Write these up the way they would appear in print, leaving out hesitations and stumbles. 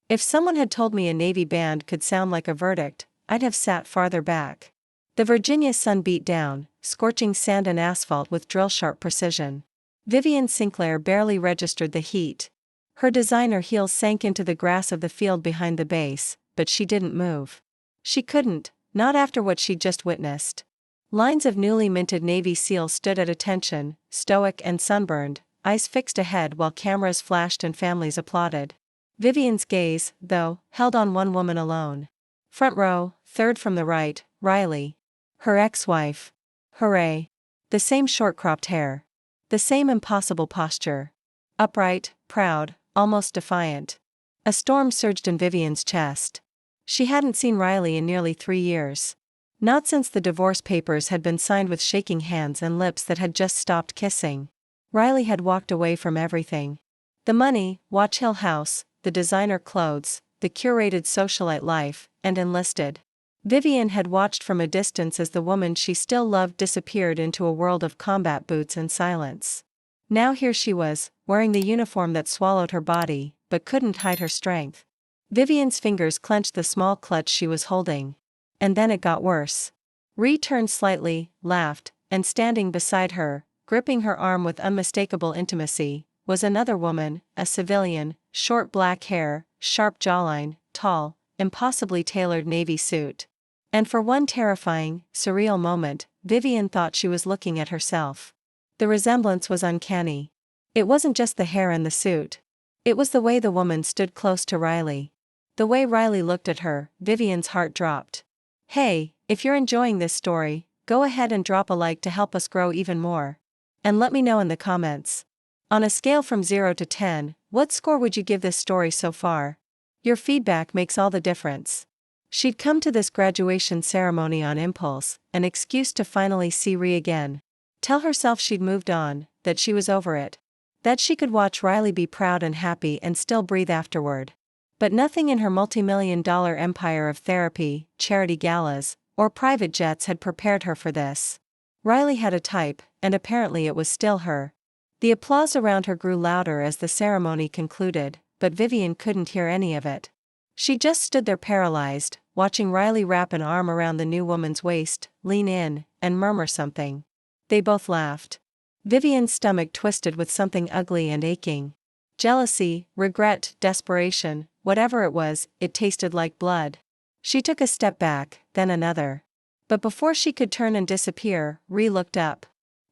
If someone had told me a Navy band could sound like a verdict, I'd have sat farther back. The Virginia sun beat down, scorching sand and asphalt with drill-sharp precision. Vivian Sinclair barely registered the heat. Her designer heels sank into the grass of the field behind the base, but she didn't move. She couldn't, not after what she'd just witnessed. Lines of newly minted Navy SEALs stood at attention, stoic and sunburned, eyes fixed ahead while cameras flashed and families applauded. Vivian's gaze, though, held on one woman alone. Front row, third from the right, Riley. Her ex-wife. Hooray. The same short-cropped hair. The same impossible posture. Upright, proud, almost defiant. A storm surged in Vivian's chest. She hadn't seen Riley in nearly 3 years. Not since the divorce papers had been signed with shaking hands and lips that had just stopped kissing. Riley had walked away from everything. The money, Watch Hill House, the designer clothes, the curated socialite life, and enlisted. Vivian had watched from a distance as the woman she still loved disappeared into a world of combat boots and silence. Now here she was, wearing the uniform that swallowed her body, but couldn't hide her strength. Vivian's fingers clenched the small clutch she was holding. And then it got worse. Ree turned slightly, laughed, and standing beside her, gripping her arm with unmistakable intimacy, was another woman, a civilian, short black hair, sharp jawline, tall, impossibly tailored navy suit. And for one terrifying, surreal moment, Vivian thought she was looking at herself. The resemblance was uncanny. It wasn't just the hair and the suit. It was the way the woman stood close to Riley. The way Riley looked at her, Vivian's heart dropped. Hey, if you're enjoying this story, go ahead and drop a like to help us grow even more. And let me know in the comments. On a scale from 0 to 10, what score would you give this story so far? Your feedback makes all the difference. She'd come to this graduation ceremony on impulse, an excuse to finally see Ree again. Tell herself she'd moved on, that she was over it. That she could watch Riley be proud and happy and still breathe afterward. But nothing in her multi-million-dollar empire of therapy, charity galas, or private jets had prepared her for this. Riley had a type, and apparently it was still her. The applause around her grew louder as the ceremony concluded, but Vivian couldn't hear any of it. She just stood there paralyzed, watching Riley wrap an arm around the new woman's waist, lean in, and murmur something. They both laughed. Vivian's stomach twisted with something ugly and aching. Jealousy, regret, desperation, whatever it was, it tasted like blood. She took a step back, then another. But before she could turn and disappear, Ree looked up.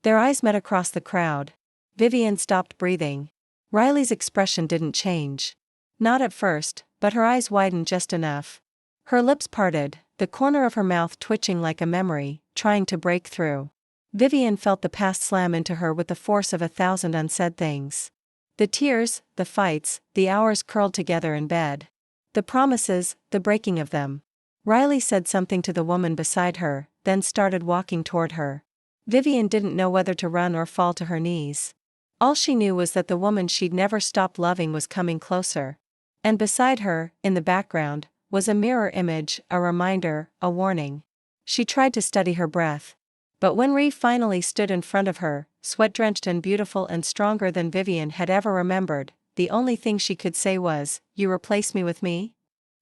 Their eyes met across the crowd. Vivian stopped breathing. Riley's expression didn't change. Not at first, but her eyes widened just enough. Her lips parted, the corner of her mouth twitching like a memory, trying to break through. Vivian felt the past slam into her with the force of 1,000 unsaid things. The tears, the fights, the hours curled together in bed. The promises, the breaking of them. Riley said something to the woman beside her, then started walking toward her. Vivian didn't know whether to run or fall to her knees. All she knew was that the woman she'd never stopped loving was coming closer. And beside her, in the background, was a mirror image, a reminder, a warning. She tried to steady her breath. But when Ree finally stood in front of her, sweat-drenched and beautiful and stronger than Vivian had ever remembered, the only thing she could say was, "You replace me with me?"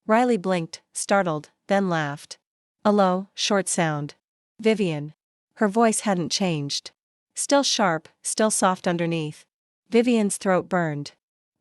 Riley blinked, startled, then laughed. A low, short sound. Vivian. Her voice hadn't changed. Still sharp, still soft underneath. Vivian's throat burned.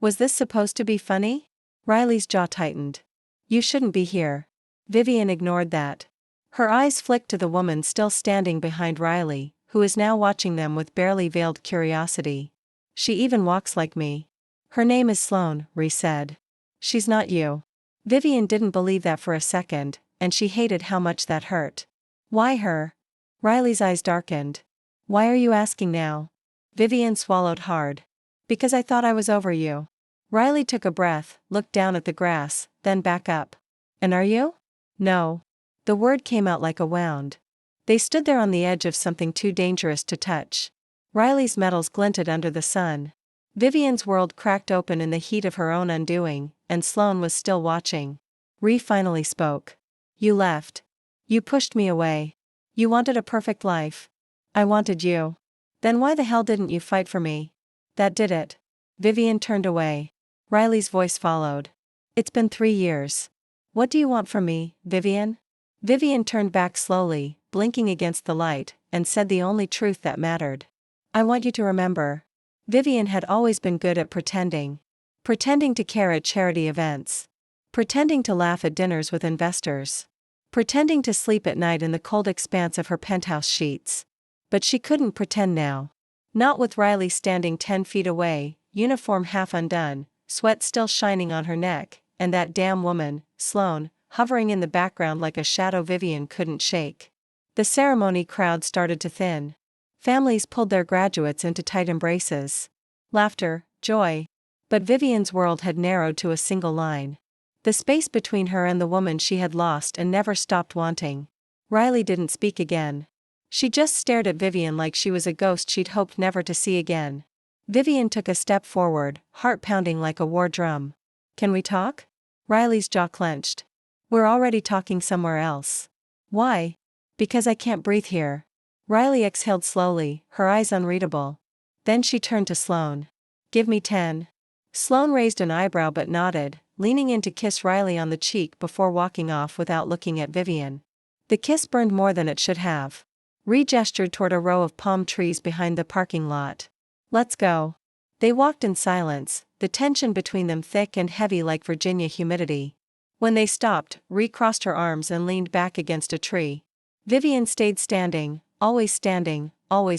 Was this supposed to be funny? Riley's jaw tightened. You shouldn't be here. Vivian ignored that. Her eyes flicked to the woman still standing behind Riley, who is now watching them with barely veiled curiosity. She even walks like me. Her name is Sloan, Ree said. She's not you. Vivian didn't believe that for a second, and she hated how much that hurt. Why her? Riley's eyes darkened. Why are you asking now? Vivian swallowed hard. Because I thought I was over you. Riley took a breath, looked down at the grass, then back up. And are you? No. The word came out like a wound. They stood there on the edge of something too dangerous to touch. Riley's metals glinted under the sun. Vivian's world cracked open in the heat of her own undoing, and Sloan was still watching. Ree finally spoke. You left. You pushed me away. You wanted a perfect life. I wanted you. Then why the hell didn't you fight for me? That did it. Vivian turned away. Riley's voice followed. It's been 3 years. What do you want from me, Vivian? Vivian turned back slowly, blinking against the light, and said the only truth that mattered. I want you to remember. Vivian had always been good at pretending. Pretending to care at charity events. Pretending to laugh at dinners with investors. Pretending to sleep at night in the cold expanse of her penthouse sheets. But she couldn't pretend now. Not with Riley standing 10 feet away, uniform half undone, sweat still shining on her neck, and that damn woman, Sloan, hovering in the background like a shadow Vivian couldn't shake. The ceremony crowd started to thin. Families pulled their graduates into tight embraces. Laughter, joy. But Vivian's world had narrowed to a single line. The space between her and the woman she had lost and never stopped wanting. Riley didn't speak again. She just stared at Vivian like she was a ghost she'd hoped never to see again. Vivian took a step forward, heart pounding like a war drum. Can we talk? Riley's jaw clenched. We're already talking somewhere else. Why? Because I can't breathe here. Riley exhaled slowly, her eyes unreadable. Then she turned to Sloan. Give me 10. Sloan raised an eyebrow but nodded, leaning in to kiss Riley on the cheek before walking off without looking at Vivian. The kiss burned more than it should have. Ree gestured toward a row of palm trees behind the parking lot. Let's go. They walked in silence, the tension between them thick and heavy like Virginia humidity. When they stopped, Ree crossed her arms and leaned back against a tree. Vivian stayed standing, always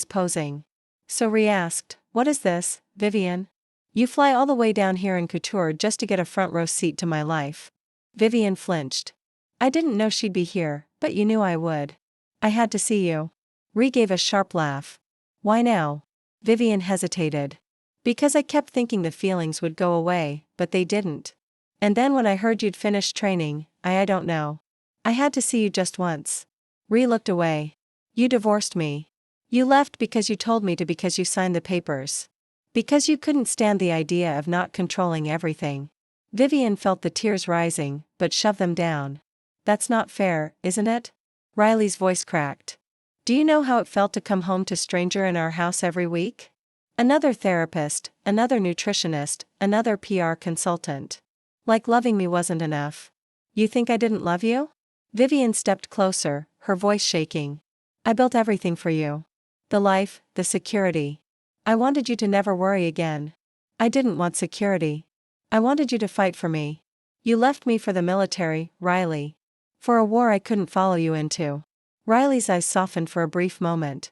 posing. So Ree asked, What is this, Vivian? You fly all the way down here in couture just to get a front row seat to my life. Vivian flinched. I didn't know she'd be here, but you knew I would. I had to see you. Ree gave a sharp laugh. Why now? Vivian hesitated. Because I kept thinking the feelings would go away, but they didn't. And then when I heard you'd finished training, I don't know. I had to see you just once. Ree looked away. You divorced me. You left because you told me to because you signed the papers. Because you couldn't stand the idea of not controlling everything. Vivian felt the tears rising, but shoved them down. That's not fair, isn't it? Riley's voice cracked. Do you know how it felt to come home to a stranger in our house every week? Another therapist, another nutritionist, another PR consultant. Like loving me wasn't enough. You think I didn't love you? Vivian stepped closer, her voice shaking. I built everything for you. The life, the security. I wanted you to never worry again. I didn't want security. I wanted you to fight for me. You left me for the military, Riley. For a war I couldn't follow you into. Riley's eyes softened for a brief moment.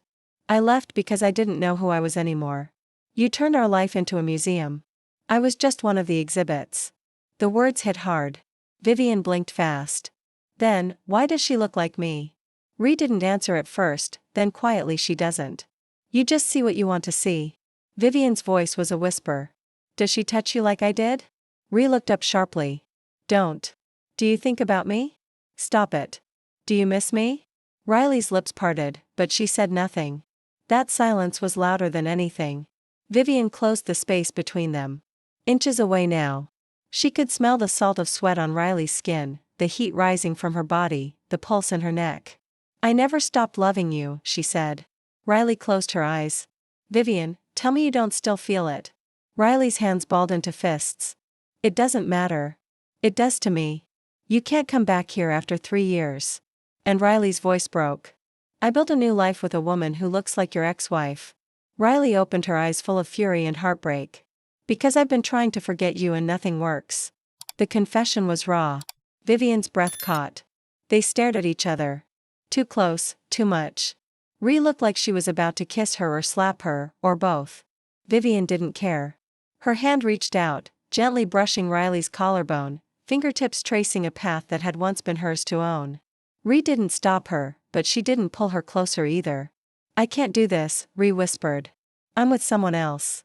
I left because I didn't know who I was anymore. You turned our life into a museum. I was just one of the exhibits. The words hit hard. Vivian blinked fast. Then, why does she look like me? Ree didn't answer at first, then quietly she doesn't. You just see what you want to see. Vivian's voice was a whisper. Does she touch you like I did? Ree looked up sharply. Don't. Do you think about me? Stop it. Do you miss me? Riley's lips parted, but she said nothing. That silence was louder than anything. Vivian closed the space between them. Inches away now. She could smell the salt of sweat on Riley's skin, the heat rising from her body, the pulse in her neck. I never stopped loving you, she said. Riley closed her eyes. Vivian, tell me you don't still feel it. Riley's hands balled into fists. It doesn't matter. It does to me. You can't come back here after 3 years. And Riley's voice broke. I built a new life with a woman who looks like your ex-wife. Riley opened her eyes full of fury and heartbreak. Because I've been trying to forget you and nothing works. The confession was raw. Vivian's breath caught. They stared at each other. Too close, too much. Ree looked like she was about to kiss her or slap her, or both. Vivian didn't care. Her hand reached out, gently brushing Riley's collarbone, fingertips tracing a path that had once been hers to own. Ree didn't stop her, but she didn't pull her closer either. I can't do this, Ree whispered. I'm with someone else.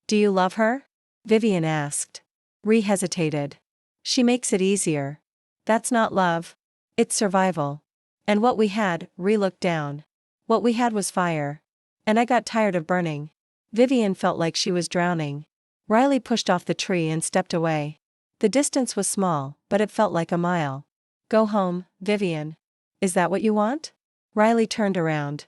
Do you love her? Vivian asked. Ree hesitated. She makes it easier. That's not love. It's survival. And what we had, Ree looked down. What we had was fire. And I got tired of burning. Vivian felt like she was drowning. Riley pushed off the tree and stepped away. The distance was small, but it felt like a mile. Go home, Vivian. Is that what you want? Riley turned around.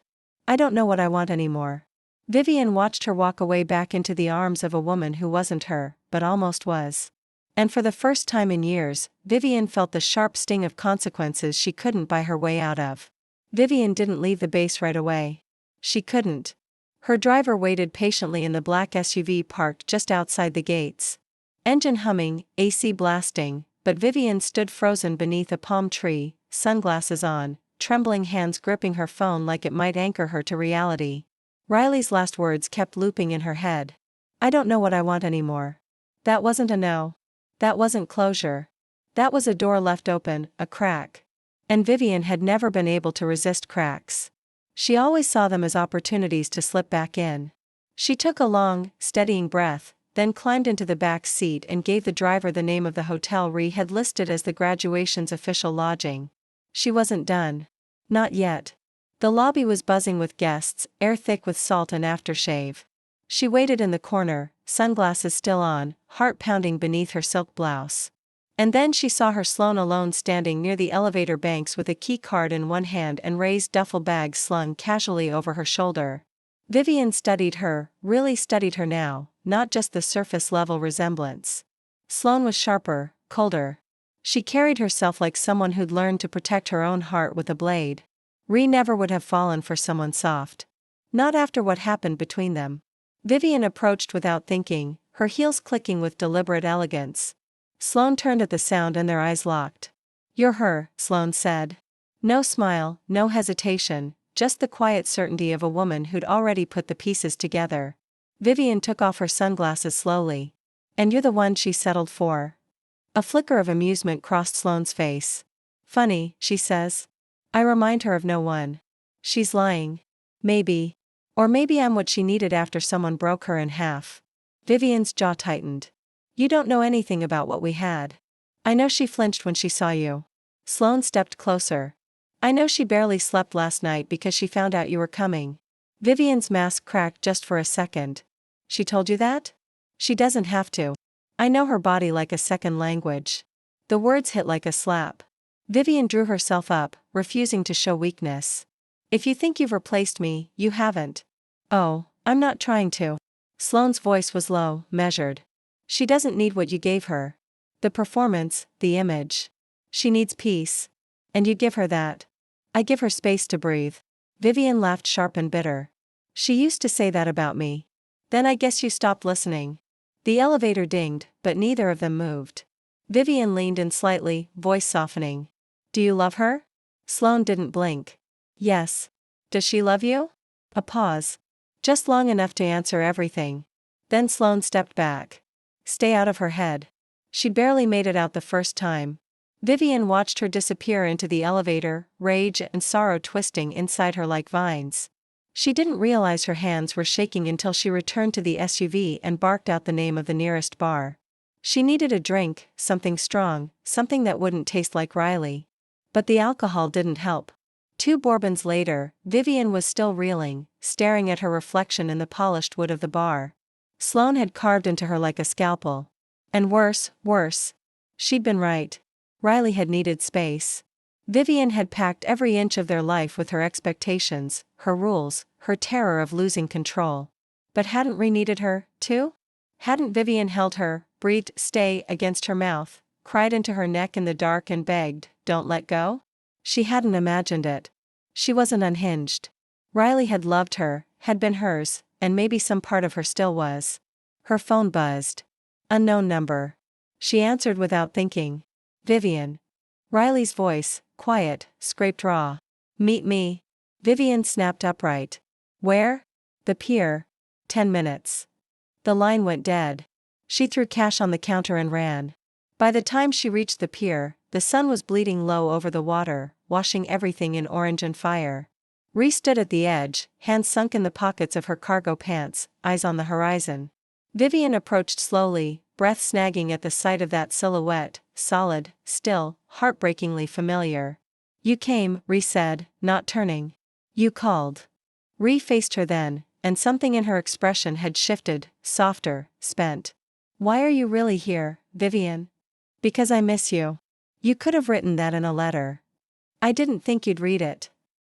I don't know what I want anymore. Vivian watched her walk away back into the arms of a woman who wasn't her, but almost was. And for the first time in years, Vivian felt the sharp sting of consequences she couldn't buy her way out of. Vivian didn't leave the base right away. She couldn't. Her driver waited patiently in the black SUV parked just outside the gates. Engine humming, AC blasting, but Vivian stood frozen beneath a palm tree, sunglasses on, trembling hands gripping her phone like it might anchor her to reality. Riley's last words kept looping in her head. I don't know what I want anymore. That wasn't a no. That wasn't closure. That was a door left open, a crack. And Vivian had never been able to resist cracks. She always saw them as opportunities to slip back in. She took a long, steadying breath, then climbed into the back seat and gave the driver the name of the hotel Ree had listed as the graduation's official lodging. She wasn't done. Not yet. The lobby was buzzing with guests, air thick with salt and aftershave. She waited in the corner, sunglasses still on, heart pounding beneath her silk blouse. And then she saw her Sloan alone standing near the elevator banks with a key card in one hand and raised duffel bag slung casually over her shoulder. Vivian studied her, really studied her now, not just the surface-level resemblance. Sloan was sharper, colder. She carried herself like someone who'd learned to protect her own heart with a blade. Ree never would have fallen for someone soft. Not after what happened between them. Vivian approached without thinking, her heels clicking with deliberate elegance. Sloan turned at the sound and their eyes locked. You're her, Sloan said. No smile, no hesitation, just the quiet certainty of a woman who'd already put the pieces together. Vivian took off her sunglasses slowly. And you're the one she settled for. A flicker of amusement crossed Sloane's face. Funny, she says. I remind her of no one. She's lying. Maybe. Or maybe I'm what she needed after someone broke her in half. Vivian's jaw tightened. You don't know anything about what we had. I know she flinched when she saw you. Sloan stepped closer. I know she barely slept last night because she found out you were coming. Vivian's mask cracked just for a second. She told you that? She doesn't have to. I know her body like a second language. The words hit like a slap. Vivian drew herself up, refusing to show weakness. If you think you've replaced me, you haven't. Oh, I'm not trying to. Sloane's voice was low, measured. She doesn't need what you gave her. The performance, the image. She needs peace. And you give her that. I give her space to breathe. Vivian laughed sharp and bitter. She used to say that about me. Then I guess you stopped listening. The elevator dinged, but neither of them moved. Vivian leaned in slightly, voice softening. Do you love her? Sloan didn't blink. Yes. Does she love you? A pause. Just long enough to answer everything. Then Sloan stepped back. Stay out of her head. She barely made it out the first time. Vivian watched her disappear into the elevator, rage and sorrow twisting inside her like vines. She didn't realize her hands were shaking until she returned to the SUV and barked out the name of the nearest bar. She needed a drink, something strong, something that wouldn't taste like Riley. But the alcohol didn't help. 2 bourbons later, Vivian was still reeling, staring at her reflection in the polished wood of the bar. Sloan had carved into her like a scalpel. And worse. She'd been right. Riley had needed space. Vivian had packed every inch of their life with her expectations, her rules, her terror of losing control. But hadn't Ree needed her, too? Hadn't Vivian held her, breathed stay against her mouth, cried into her neck in the dark and begged, don't let go? She hadn't imagined it. She wasn't unhinged. Riley had loved her, had been hers, and maybe some part of her still was. Her phone buzzed. Unknown number. She answered without thinking. Vivian. Riley's voice, quiet, scraped raw. Meet me. Vivian snapped upright. Where? The pier. 10 minutes. The line went dead. She threw cash on the counter and ran. By the time she reached the pier, the sun was bleeding low over the water, washing everything in orange and fire. Ree stood at the edge, hands sunk in the pockets of her cargo pants, eyes on the horizon. Vivian approached slowly, breath snagging at the sight of that silhouette, solid, still, heartbreakingly familiar. You came, Ree said, not turning. You called. Ree faced her then, and something in her expression had shifted, softer, spent. Why are you really here, Vivian? Because I miss you. You could have written that in a letter. I didn't think you'd read it.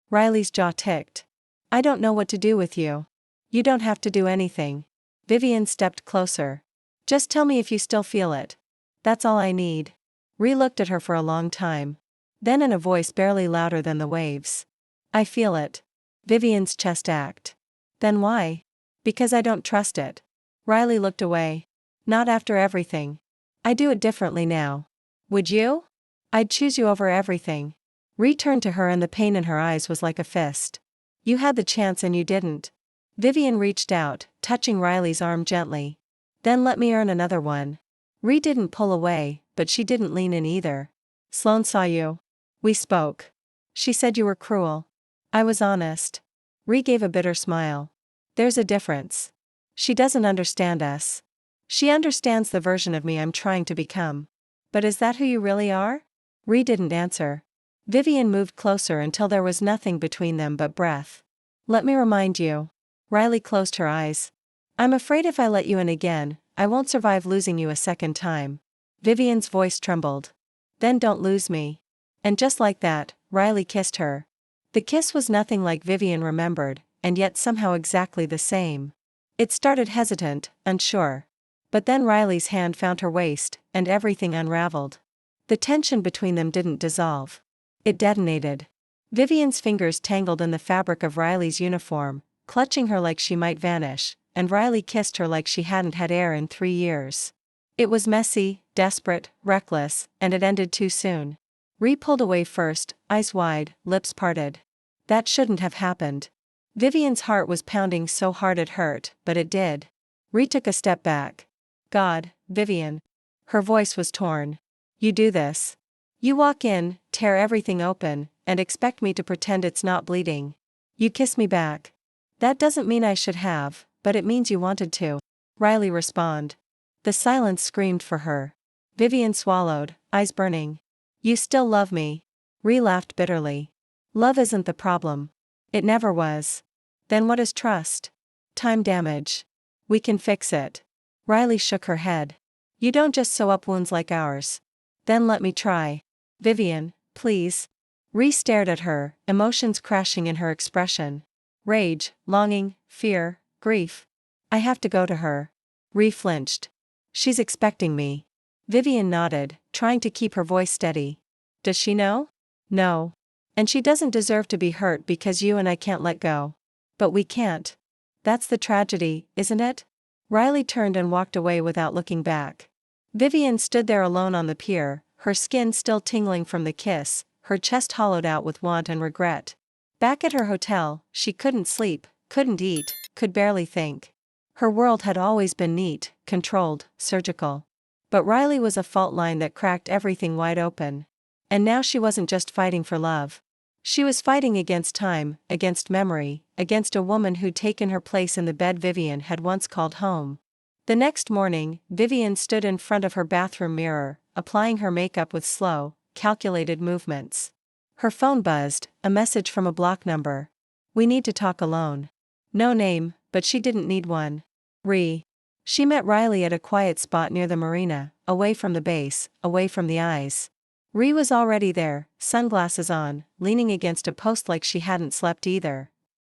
Riley's jaw ticked. I don't know what to do with you. You don't have to do anything. Vivian stepped closer. Just tell me if you still feel it. That's all I need. Ree looked at her for a long time. Then in a voice barely louder than the waves. I feel it. Vivian's chest ached. Then why? Because I don't trust it. Riley looked away. Not after everything. I do it differently now. Would you? I'd choose you over everything. Ree turned to her and the pain in her eyes was like a fist. You had the chance and you didn't. Vivian reached out, touching Riley's arm gently. Then let me earn another one. Ree didn't pull away, but she didn't lean in either. Sloan saw you. We spoke. She said you were cruel. I was honest. Ree gave a bitter smile. There's a difference. She doesn't understand us. She understands the version of me I'm trying to become. But is that who you really are? Ree didn't answer. Vivian moved closer until there was nothing between them but breath. Let me remind you. Riley closed her eyes. I'm afraid if I let you in again, I won't survive losing you a second time. Vivian's voice trembled. Then don't lose me. And just like that, Riley kissed her. The kiss was nothing like Vivian remembered, and yet somehow exactly the same. It started hesitant, unsure. But then Riley's hand found her waist, and everything unraveled. The tension between them didn't dissolve. It detonated. Vivian's fingers tangled in the fabric of Riley's uniform, clutching her like she might vanish, and Riley kissed her like she hadn't had air in 3 years. It was messy, desperate, reckless, and it ended too soon. Ree pulled away first, eyes wide, lips parted. That shouldn't have happened. Vivian's heart was pounding so hard it hurt, but it did. Ree took a step back. God, Vivian. Her voice was torn. You do this. You walk in, tear everything open, and expect me to pretend it's not bleeding. You kiss me back. That doesn't mean I should have, but it means you wanted to. Riley responded. The silence screamed for her. Vivian swallowed, eyes burning. You still love me. Ree laughed bitterly. Love isn't the problem. It never was. Then what is trust? Time damage. We can fix it. Riley shook her head. You don't just sew up wounds like ours. Then let me try. Vivian, please. Ree stared at her, emotions crashing in her expression. Rage, longing, fear, grief. I have to go to her. Ree flinched. She's expecting me. Vivian nodded, trying to keep her voice steady. Does she know? No. And she doesn't deserve to be hurt because you and I can't let go. But we can't. That's the tragedy, isn't it? Riley turned and walked away without looking back. Vivian stood there alone on the pier, her skin still tingling from the kiss, her chest hollowed out with want and regret. Back at her hotel, she couldn't sleep, couldn't eat, could barely think. Her world had always been neat, controlled, surgical. But Riley was a fault line that cracked everything wide open. And now she wasn't just fighting for love. She was fighting against time, against memory, against a woman who'd taken her place in the bed Vivian had once called home. The next morning, Vivian stood in front of her bathroom mirror, applying her makeup with slow, calculated movements. Her phone buzzed, a message from a block number. We need to talk alone. No name, but she didn't need one. Ree. She met Riley at a quiet spot near the marina, away from the base, away from the eyes. Ree was already there, sunglasses on, leaning against a post like she hadn't slept either.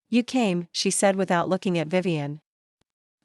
You came, she said without looking at Vivian.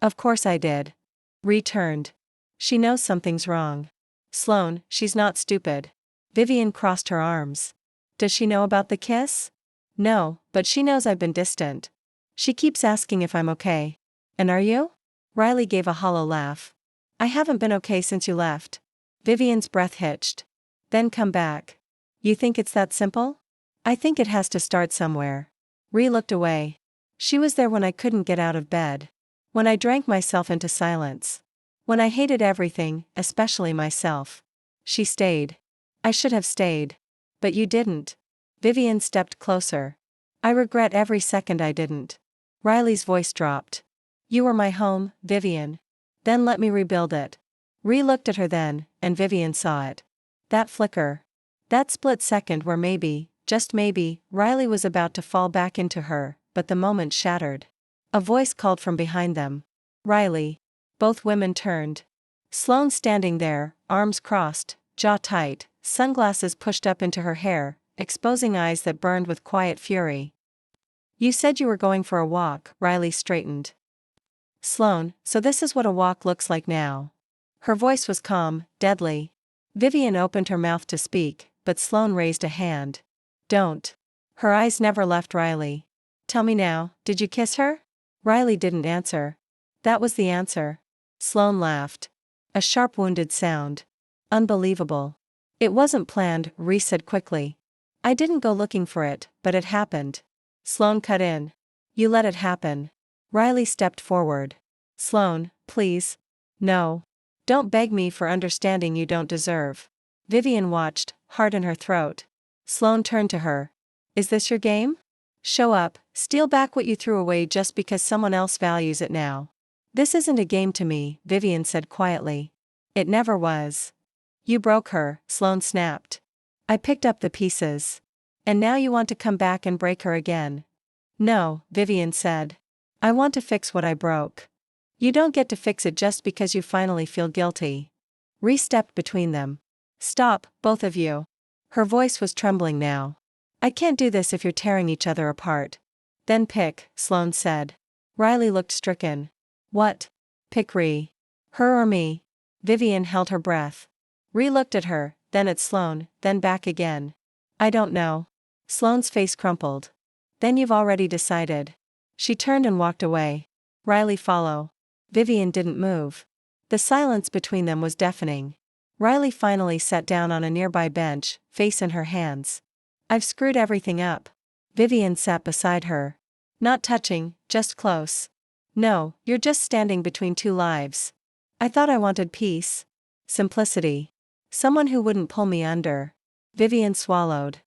Of course I did. Ree turned. She knows something's wrong. Sloan, she's not stupid. Vivian crossed her arms. Does she know about the kiss? No, but she knows I've been distant. She keeps asking if I'm okay. And are you? Riley gave a hollow laugh. I haven't been okay since you left. Vivian's breath hitched. Then come back. You think it's that simple? I think it has to start somewhere. Ree looked away. She was there when I couldn't get out of bed. When I drank myself into silence. When I hated everything, especially myself. She stayed. I should have stayed. But you didn't. Vivian stepped closer. I regret every second I didn't. Riley's voice dropped. You were my home, Vivian. Then let me rebuild it. Ree looked at her then, and Vivian saw it. That flicker. That split second where maybe, just maybe, Riley was about to fall back into her, but the moment shattered. A voice called from behind them. Riley. Both women turned. Sloan standing there, arms crossed, jaw tight, sunglasses pushed up into her hair, exposing eyes that burned with quiet fury. You said you were going for a walk, Riley straightened. Sloan, so this is what a walk looks like now. Her voice was calm, deadly. Vivian opened her mouth to speak, but Sloan raised a hand. Don't. Her eyes never left Riley. Tell me now, did you kiss her? Riley didn't answer. That was the answer. Sloan laughed. A sharp wounded sound. Unbelievable. It wasn't planned, Rhys said quickly. I didn't go looking for it, but it happened. Sloan cut in. You let it happen. Riley stepped forward. Sloan, please. No. Don't beg me for understanding you don't deserve. Vivian watched, heart in her throat. Sloan turned to her. Is this your game? Show up, steal back what you threw away just because someone else values it now. This isn't a game to me, Vivian said quietly. It never was. You broke her, Sloan snapped. I picked up the pieces. And now you want to come back and break her again. No, Vivian said. I want to fix what I broke. You don't get to fix it just because you finally feel guilty. Rhys stepped between them. Stop, both of you. Her voice was trembling now. I can't do this if you're tearing each other apart. Then pick, Sloan said. Riley looked stricken. What? Pick Rhys. Her or me? Vivian held her breath. Rhys looked at her, then at Sloan, then back again. I don't know. Sloane's face crumpled. Then you've already decided. She turned and walked away. Riley follow. Vivian didn't move. The silence between them was deafening. Riley finally sat down on a nearby bench, face in her hands. I've screwed everything up. Vivian sat beside her. Not touching, just close. No, you're just standing between two lives. I thought I wanted peace. Simplicity. Someone who wouldn't pull me under. Vivian swallowed.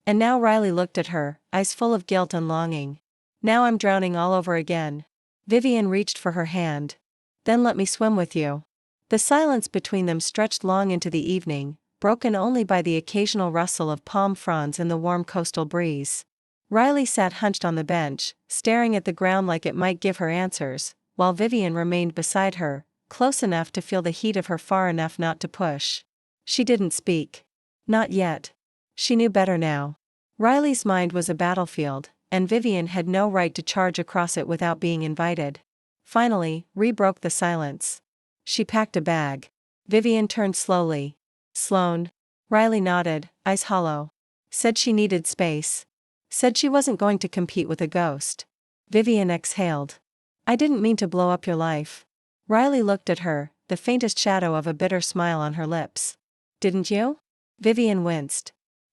And now Riley looked at her, eyes full of guilt and longing. Now I'm drowning all over again. Vivian reached for her hand. Then let me swim with you. The silence between them stretched long into the evening, broken only by the occasional rustle of palm fronds in the warm coastal breeze. Riley sat hunched on the bench, staring at the ground like it might give her answers, while Vivian remained beside her, close enough to feel the heat of her, far enough not to push. She didn't speak. Not yet. She knew better now. Riley's mind was a battlefield, and Vivian had no right to charge across it without being invited. Finally, Rhys broke the silence. She packed a bag. Vivian turned slowly. Sloan. Riley nodded, eyes hollow. Said she needed space. Said she wasn't going to compete with a ghost. Vivian exhaled. I didn't mean to blow up your life. Riley looked at her, the faintest shadow of a bitter smile on her lips. Didn't you? Vivian winced.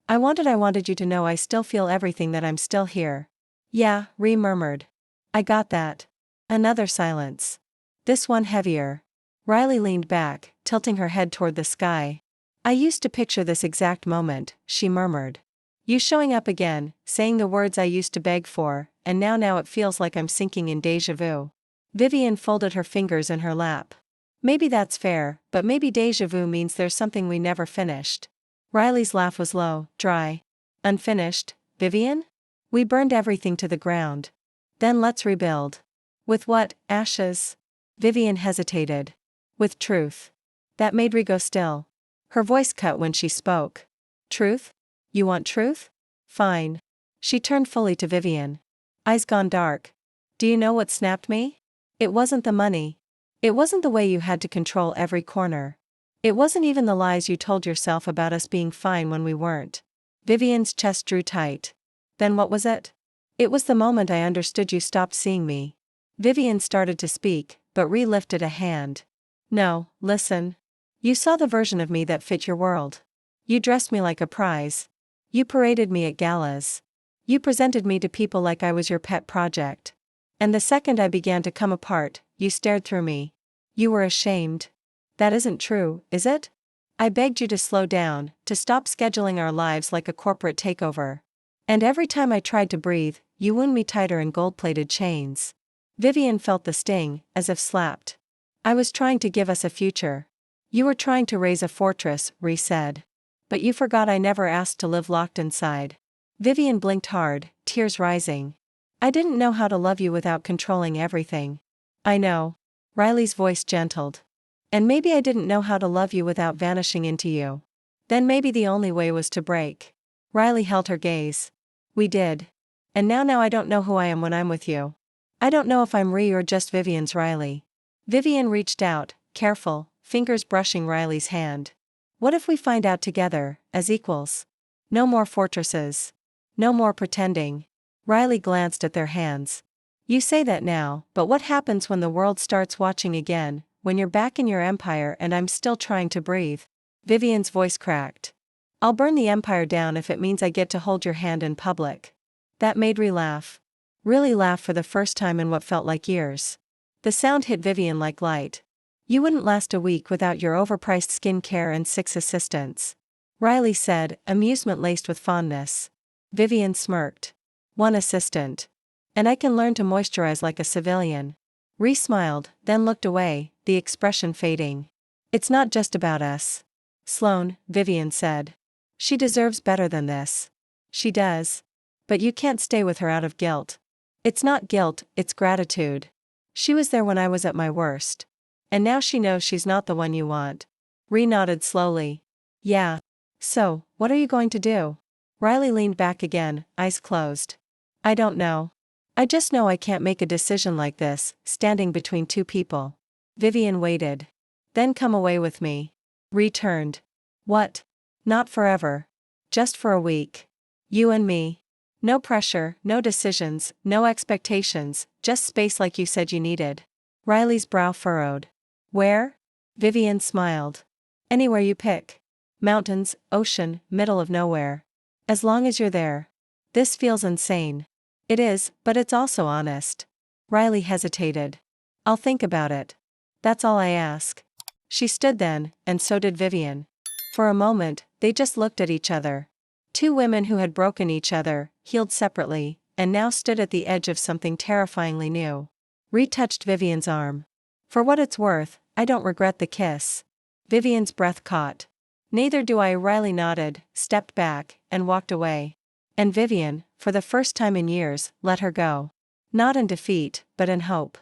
I wanted you to know I still feel everything, that I'm still here. Yeah, Rhys murmured. I got that. Another silence. This one heavier. Riley leaned back, tilting her head toward the sky. I used to picture this exact moment, she murmured. You showing up again, saying the words I used to beg for, and now it feels like I'm sinking in déjà vu. Vivian folded her fingers in her lap. Maybe that's fair, but maybe déjà vu means there's something we never finished. Riley's laugh was low, dry. Unfinished, Vivian? We burned everything to the ground. Then let's rebuild. With what, ashes? Vivian hesitated. With truth. That made Rhys go still. Her voice cut when she spoke. Truth? You want truth? Fine. She turned fully to Vivian. Eyes gone dark. Do you know what snapped me? It wasn't the money. It wasn't the way you had to control every corner. It wasn't even the lies you told yourself about us being fine when we weren't. Vivian's chest drew tight. Then what was it? It was the moment I understood you stopped seeing me. Vivian started to speak, but Rhys lifted a hand. No, listen. You saw the version of me that fit your world. You dressed me like a prize. You paraded me at galas. You presented me to people like I was your pet project. And the second I began to come apart, you stared through me. You were ashamed. That isn't true, is it? I begged you to slow down, to stop scheduling our lives like a corporate takeover. And every time I tried to breathe, you wound me tighter in gold-plated chains. Vivian felt the sting, as if slapped. I was trying to give us a future. You were trying to raise a fortress, Rhys said. But you forgot I never asked to live locked inside. Vivian blinked hard, tears rising. I didn't know how to love you without controlling everything. I know. Riley's voice gentled. And maybe I didn't know how to love you without vanishing into you. Then maybe the only way was to break. Riley held her gaze. We did. And now I don't know who I am when I'm with you. I don't know if I'm Rhys or just Vivian's Riley. Vivian reached out, careful, fingers brushing Riley's hand. What if we find out together, as equals? No more fortresses. No more pretending. Riley glanced at their hands. You say that now, but what happens when the world starts watching again, when you're back in your empire and I'm still trying to breathe? Vivian's voice cracked. I'll burn the empire down if it means I get to hold your hand in public. That made Ree laugh. Really laugh for the first time in what felt like years. The sound hit Vivian like light. You wouldn't last a week without your overpriced skin care and 6 assistants. Riley said, amusement laced with fondness. Vivian smirked. 1 assistant. And I can learn to moisturize like a civilian. Ree smiled, then looked away, the expression fading. It's not just about us. Sloan, Vivian said. She deserves better than this. She does. But you can't stay with her out of guilt. It's not guilt, it's gratitude. She was there when I was at my worst. And now she knows she's not the one you want. Ree nodded slowly. Yeah. So, what are you going to do? Riley leaned back again, eyes closed. I don't know. I just know I can't make a decision like this, standing between 2 people. Vivian waited. Then come away with me. Ree turned. What? Not forever. Just for a week. You and me. No pressure, no decisions, no expectations, just space like you said you needed. Riley's brow furrowed. Where? Vivian smiled. Anywhere you pick. Mountains, ocean, middle of nowhere. As long as you're there. This feels insane. It is, but it's also honest. Riley hesitated. I'll think about it. That's all I ask. She stood then, and so did Vivian. For a moment, they just looked at each other. 2 women who had broken each other, healed separately, and now stood at the edge of something terrifyingly new. Ree touched Vivian's arm. For what it's worth, I don't regret the kiss. Vivian's breath caught. Neither do I. Riley nodded, stepped back, and walked away. And Vivian, for the first time in years, let her go. Not in defeat, but in hope.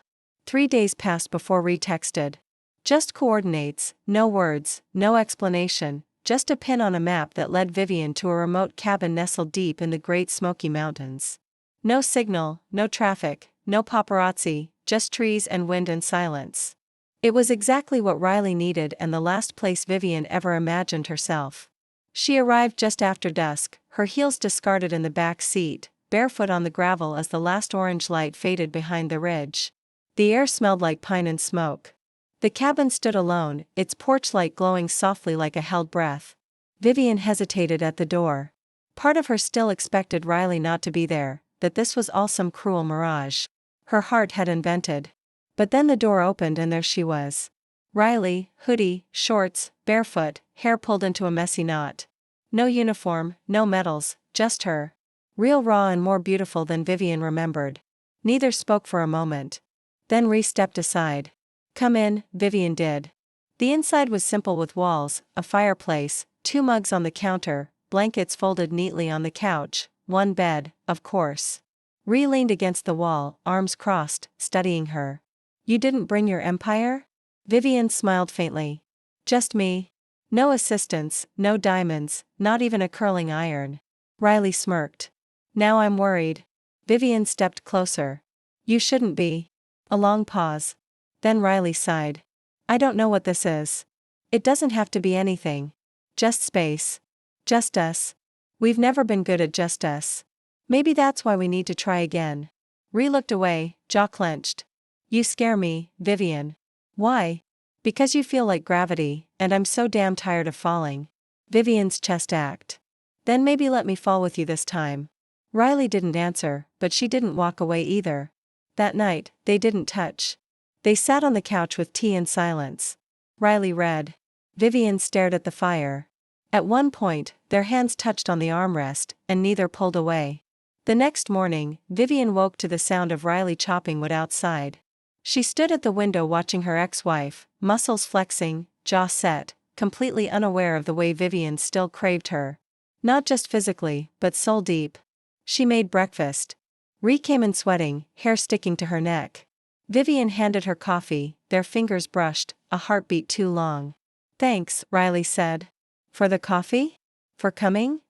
3 days passed before Ree texted. Just coordinates, no words, no explanation, just a pin on a map that led Vivian to a remote cabin nestled deep in the Great Smoky Mountains. No signal, no traffic, no paparazzi, just trees and wind and silence. It was exactly what Riley needed and the last place Vivian ever imagined herself. She arrived just after dusk, her heels discarded in the back seat, barefoot on the gravel as the last orange light faded behind the ridge. The air smelled like pine and smoke. The cabin stood alone, its porch light glowing softly like a held breath. Vivian hesitated at the door. Part of her still expected Riley not to be there, that this was all some cruel mirage her heart had invented. But then the door opened and there she was. Riley, hoodie, shorts, barefoot, hair pulled into a messy knot. No uniform, no medals, just her. Real, raw, and more beautiful than Vivian remembered. Neither spoke for a moment. Then Ree stepped aside. Come in, Vivian did. The inside was simple with walls, a fireplace, 2 mugs on the counter, blankets folded neatly on the couch, 1 bed, of course. Ree leaned against the wall, arms crossed, studying her. You didn't bring your empire? Vivian smiled faintly. Just me. No assistants, no diamonds, not even a curling iron. Riley smirked. Now I'm worried. Vivian stepped closer. You shouldn't be. A long pause. Then Riley sighed. I don't know what this is. It doesn't have to be anything. Just space. Just us. We've never been good at just us. Maybe that's why we need to try again. Ree looked away, jaw clenched. You scare me, Vivian. Why? Because you feel like gravity, and I'm so damn tired of falling. Vivian's chest ached. Then maybe let me fall with you this time. Riley didn't answer, but she didn't walk away either. That night, they didn't touch. They sat on the couch with tea in silence. Riley read. Vivian stared at the fire. At one point, their hands touched on the armrest, and neither pulled away. The next morning, Vivian woke to the sound of Riley chopping wood outside. She stood at the window watching her ex-wife, muscles flexing, jaw set, completely unaware of the way Vivian still craved her. Not just physically, but soul deep. She made breakfast. Ree came in sweating, hair sticking to her neck. Vivian handed her coffee, their fingers brushed, a heartbeat too long. Thanks, Riley said. For the coffee? For coming?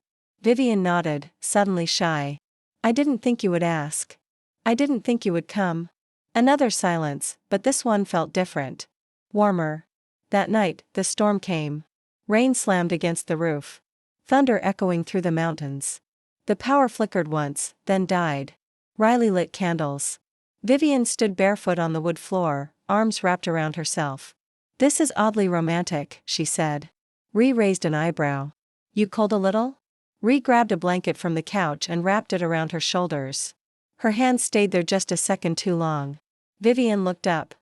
Vivian nodded, suddenly shy. I didn't think you would ask. I didn't think you would come. Another silence, but this one felt different. Warmer. That night, the storm came. Rain slammed against the roof. Thunder echoing through the mountains. The power flickered once, then died. Riley lit candles. Vivian stood barefoot on the wood floor, arms wrapped around herself. "This is oddly romantic," she said. Ree raised an eyebrow. "You cold a little?" Ree grabbed a blanket from the couch and wrapped it around her shoulders. Her hands stayed there just a second too long. Vivian looked up.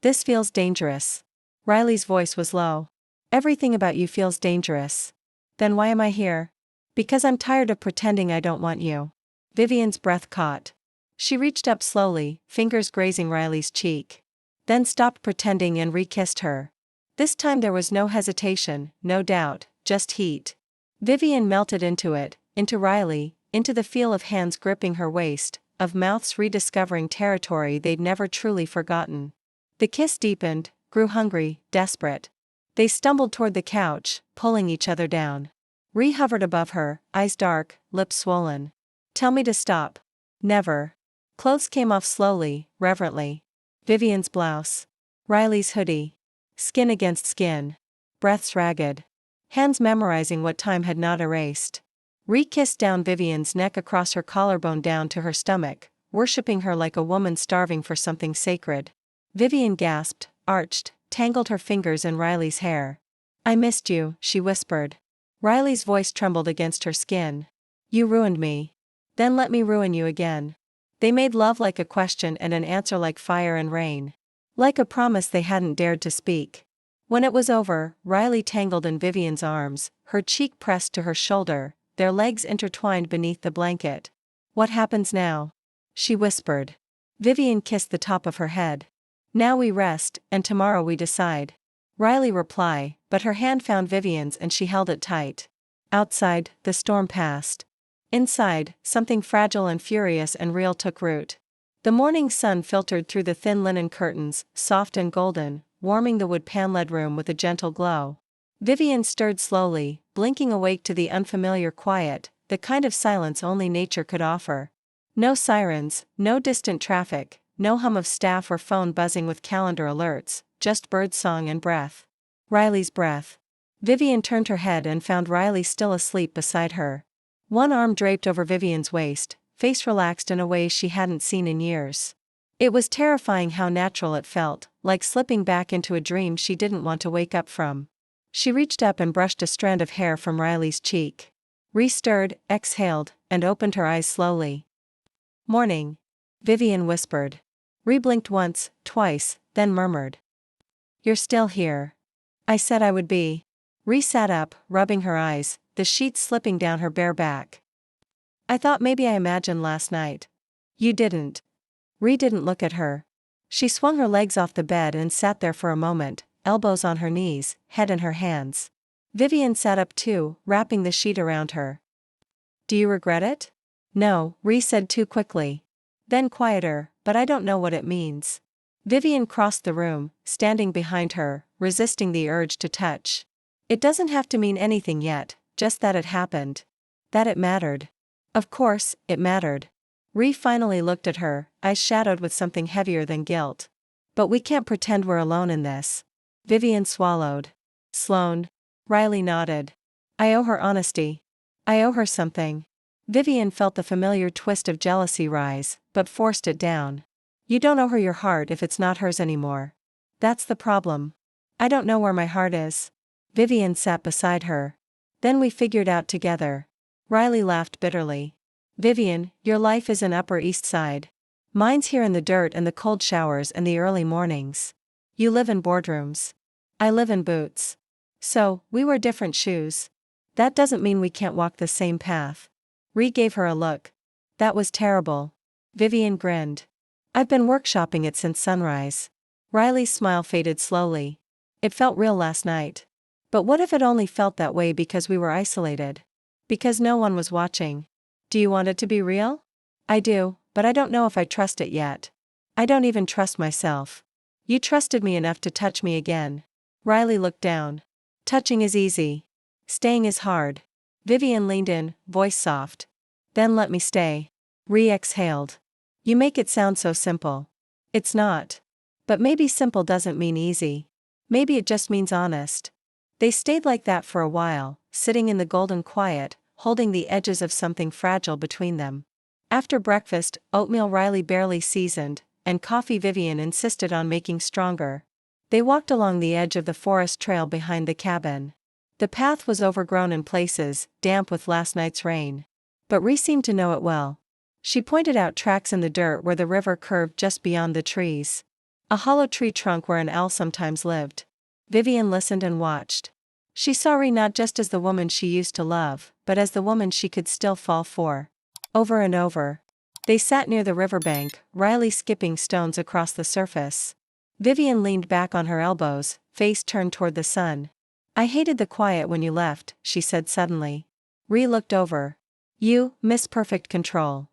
"This feels dangerous." Riley's voice was low. "Everything about you feels dangerous." "Then why am I here?" "Because I'm tired of pretending I don't want you." Vivian's breath caught. She reached up slowly, fingers grazing Riley's cheek. Then stopped pretending and re-kissed her. This time there was no hesitation, no doubt, just heat. Vivian melted into it, into Riley, into the feel of hands gripping her waist, of mouths rediscovering territory they'd never truly forgotten. The kiss deepened, grew hungry, desperate. They stumbled toward the couch, pulling each other down. Ree hovered above her, eyes dark, lips swollen. "Tell me to stop." "Never." Clothes came off slowly, reverently. Vivian's blouse. Riley's hoodie. Skin against skin. Breaths ragged. Hands memorizing what time had not erased. Ree kissed down Vivian's neck across her collarbone down to her stomach, worshipping her like a woman starving for something sacred. Vivian gasped, arched, tangled her fingers in Riley's hair. "I missed you," she whispered. Riley's voice trembled against her skin. "You ruined me. Then let me ruin you again." They made love like a question and an answer like fire and rain. Like a promise they hadn't dared to speak. When it was over, Riley tangled in Vivian's arms, her cheek pressed to her shoulder, their legs intertwined beneath the blanket. "What happens now?" she whispered. Vivian kissed the top of her head. "Now we rest, and tomorrow we decide." Riley reply, but her hand found Vivian's and she held it tight. Outside, the storm passed. Inside, something fragile and furious and real took root. The morning sun filtered through the thin linen curtains, soft and golden, warming the wood paneled room with a gentle glow. Vivian stirred slowly, blinking awake to the unfamiliar quiet, the kind of silence only nature could offer. No sirens, no distant traffic, no hum of staff or phone buzzing with calendar alerts, just bird song and breath. Riley's breath. Vivian turned her head and found Riley still asleep beside her. One arm draped over Vivian's waist, face relaxed in a way she hadn't seen in years. It was terrifying how natural it felt, like slipping back into a dream she didn't want to wake up from. She reached up and brushed a strand of hair from Riley's cheek. Re-stirred, exhaled, and opened her eyes slowly. "Morning," Vivian whispered. Re-blinked once, twice, then murmured. "You're still here. I said I would be." Re sat up, rubbing her eyes, the sheets slipping down her bare back. "I thought maybe I imagined last night." "You didn't." Ree didn't look at her. She swung her legs off the bed and sat there for a moment, elbows on her knees, head in her hands. Vivian sat up too, wrapping the sheet around her. "Do you regret it?" "No," Ree said too quickly. Then quieter, "but I don't know what it means." Vivian crossed the room, standing behind her, resisting the urge to touch. "It doesn't have to mean anything yet, just that it happened. That it mattered." Of course, it mattered. Ree finally looked at her, eyes shadowed with something heavier than guilt. "But we can't pretend we're alone in this." Vivian swallowed. "Sloan." Riley nodded. "I owe her honesty. I owe her something." Vivian felt the familiar twist of jealousy rise, but forced it down. "You don't owe her your heart if it's not hers anymore. That's the problem." "I don't know where my heart is." Vivian sat beside her. "Then we figured out together." Riley laughed bitterly. "Vivian, your life is in Upper East Side. Mine's here in the dirt and the cold showers and the early mornings. You live in boardrooms. I live in boots. So, we wear different shoes. That doesn't mean we can't walk the same path." Ree gave her a look. "That was terrible." Vivian grinned. "I've been workshopping it since sunrise." Riley's smile faded slowly. "It felt real last night. But what if it only felt that way because we were isolated? Because no one was watching? Do you want it to be real?" "I do, but I don't know if I trust it yet. I don't even trust myself." "You trusted me enough to touch me again." Riley looked down. "Touching is easy. Staying is hard." Vivian leaned in, voice soft. "Then let me stay." Ree exhaled. "You make it sound so simple." "It's not. But maybe simple doesn't mean easy." Maybe it just means honest. They stayed like that for a while, sitting in the golden quiet, holding the edges of something fragile between them. After breakfast, oatmeal Riley barely seasoned, and coffee Vivian insisted on making stronger. They walked along the edge of the forest trail behind the cabin. The path was overgrown in places, damp with last night's rain. But Ree seemed to know it well. She pointed out tracks in the dirt where the river curved just beyond the trees. A hollow tree trunk where an owl sometimes lived. Vivian listened and watched. She saw Ree not just as the woman she used to love, but as the woman she could still fall for. Over and over. They sat near the riverbank, Riley skipping stones across the surface. Vivian leaned back on her elbows, face turned toward the sun. I hated the quiet when you left, she said suddenly. Ree looked over. You miss perfect control.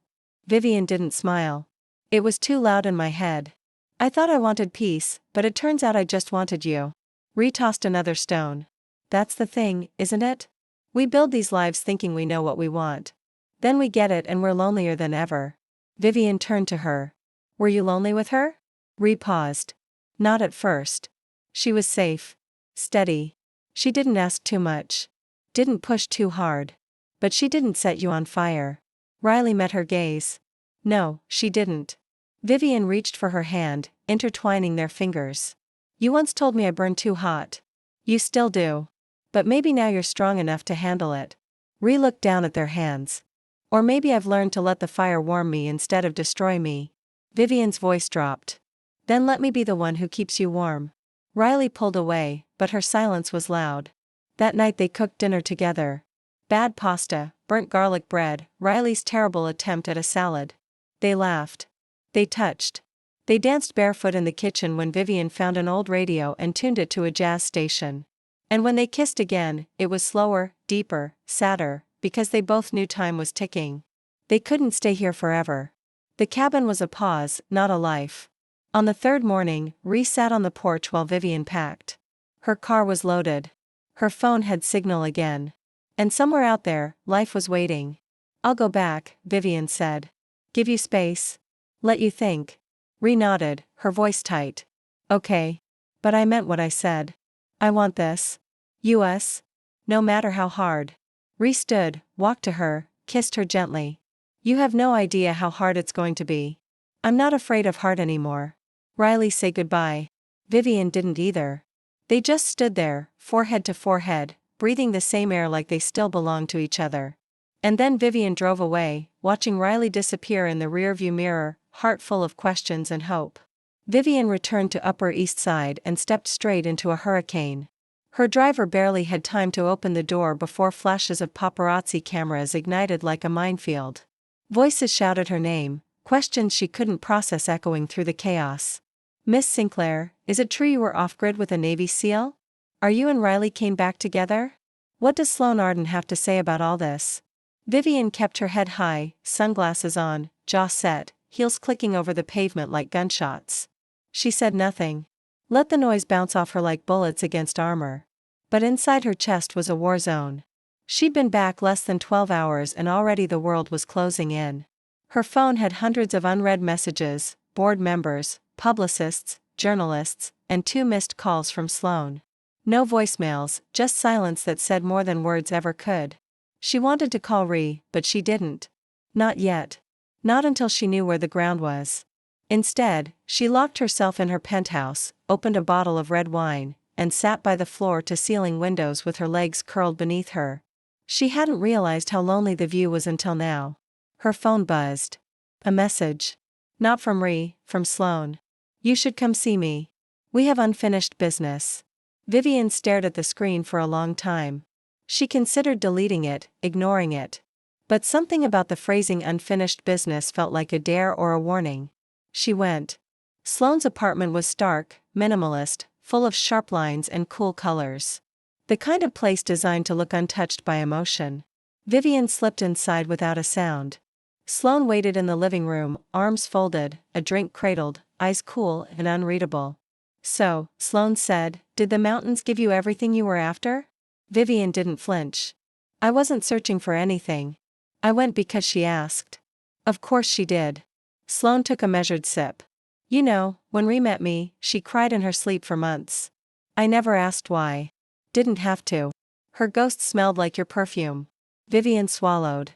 Vivian didn't smile. It was too loud in my head. I thought I wanted peace, but it turns out I just wanted you. Ree tossed another stone. That's the thing, isn't it? We build these lives thinking we know what we want. Then we get it and we're lonelier than ever. Vivian turned to her. Were you lonely with her? Ree paused. Not at first. She was safe. Steady. She didn't ask too much. Didn't push too hard. But she didn't set you on fire. Riley met her gaze. No, she didn't. Vivian reached for her hand, intertwining their fingers. You once told me I burned too hot. You still do. But maybe now you're strong enough to handle it. Ree looked down at their hands. Or maybe I've learned to let the fire warm me instead of destroy me. Vivian's voice dropped. Then let me be the one who keeps you warm. Riley pulled away, but her silence was loud. That night they cooked dinner together. Bad pasta, burnt garlic bread, Riley's terrible attempt at a salad. They laughed. They touched. They danced barefoot in the kitchen when Vivian found an old radio and tuned it to a jazz station. And when they kissed again, it was slower, deeper, sadder, because they both knew time was ticking. They couldn't stay here forever. The cabin was a pause, not a life. On the third morning, Ree sat on the porch while Vivian packed. Her car was loaded. Her phone had signal again. And somewhere out there, life was waiting. I'll go back, Vivian said. Give you space. Let you think. Ree nodded, her voice tight. Okay. But I meant what I said. I want this. US. No matter how hard. Ree stood, walked to her, kissed her gently. You have no idea how hard it's going to be. I'm not afraid of hard anymore. Riley say goodbye. Vivian didn't either. They just stood there, forehead to forehead, breathing the same air like they still belonged to each other. And then Vivian drove away, watching Riley disappear in the rearview mirror, heart full of questions and hope. Vivian returned to Upper East Side and stepped straight into a hurricane. Her driver barely had time to open the door before flashes of paparazzi cameras ignited like a minefield. Voices shouted her name, questions she couldn't process echoing through the chaos. Miss Sinclair, is it true you were off-grid with a Navy SEAL? Are you and Riley came back together? What does Sloan Arden have to say about all this? Vivian kept her head high, sunglasses on, jaw set, heels clicking over the pavement like gunshots. She said nothing. Let the noise bounce off her like bullets against armor. But inside her chest was a war zone. She'd been back less than 12 hours and already the world was closing in. Her phone had hundreds of unread messages, board members, publicists, journalists, and 2 missed calls from Sloan. No voicemails, just silence that said more than words ever could. She wanted to call Ree, but she didn't. Not yet. Not until she knew where the ground was. Instead, she locked herself in her penthouse, opened a bottle of red wine, and sat by the floor-to-ceiling windows with her legs curled beneath her. She hadn't realized how lonely the view was until now. Her phone buzzed. A message. Not from Ree, from Sloan. You should come see me. We have unfinished business. Vivian stared at the screen for a long time. She considered deleting it, ignoring it. But something about the phrasing unfinished business felt like a dare or a warning. She went. Sloan's apartment was stark, minimalist, full of sharp lines and cool colors. The kind of place designed to look untouched by emotion. Vivian slipped inside without a sound. Sloan waited in the living room, arms folded, a drink cradled, eyes cool and unreadable. So, Sloan said, did the mountains give you everything you were after? Vivian didn't flinch. I wasn't searching for anything. I went because she asked. Of course she did. Sloan took a measured sip. You know, when Ree met me, she cried in her sleep for months. I never asked why. Didn't have to. Her ghost smelled like your perfume. Vivian swallowed.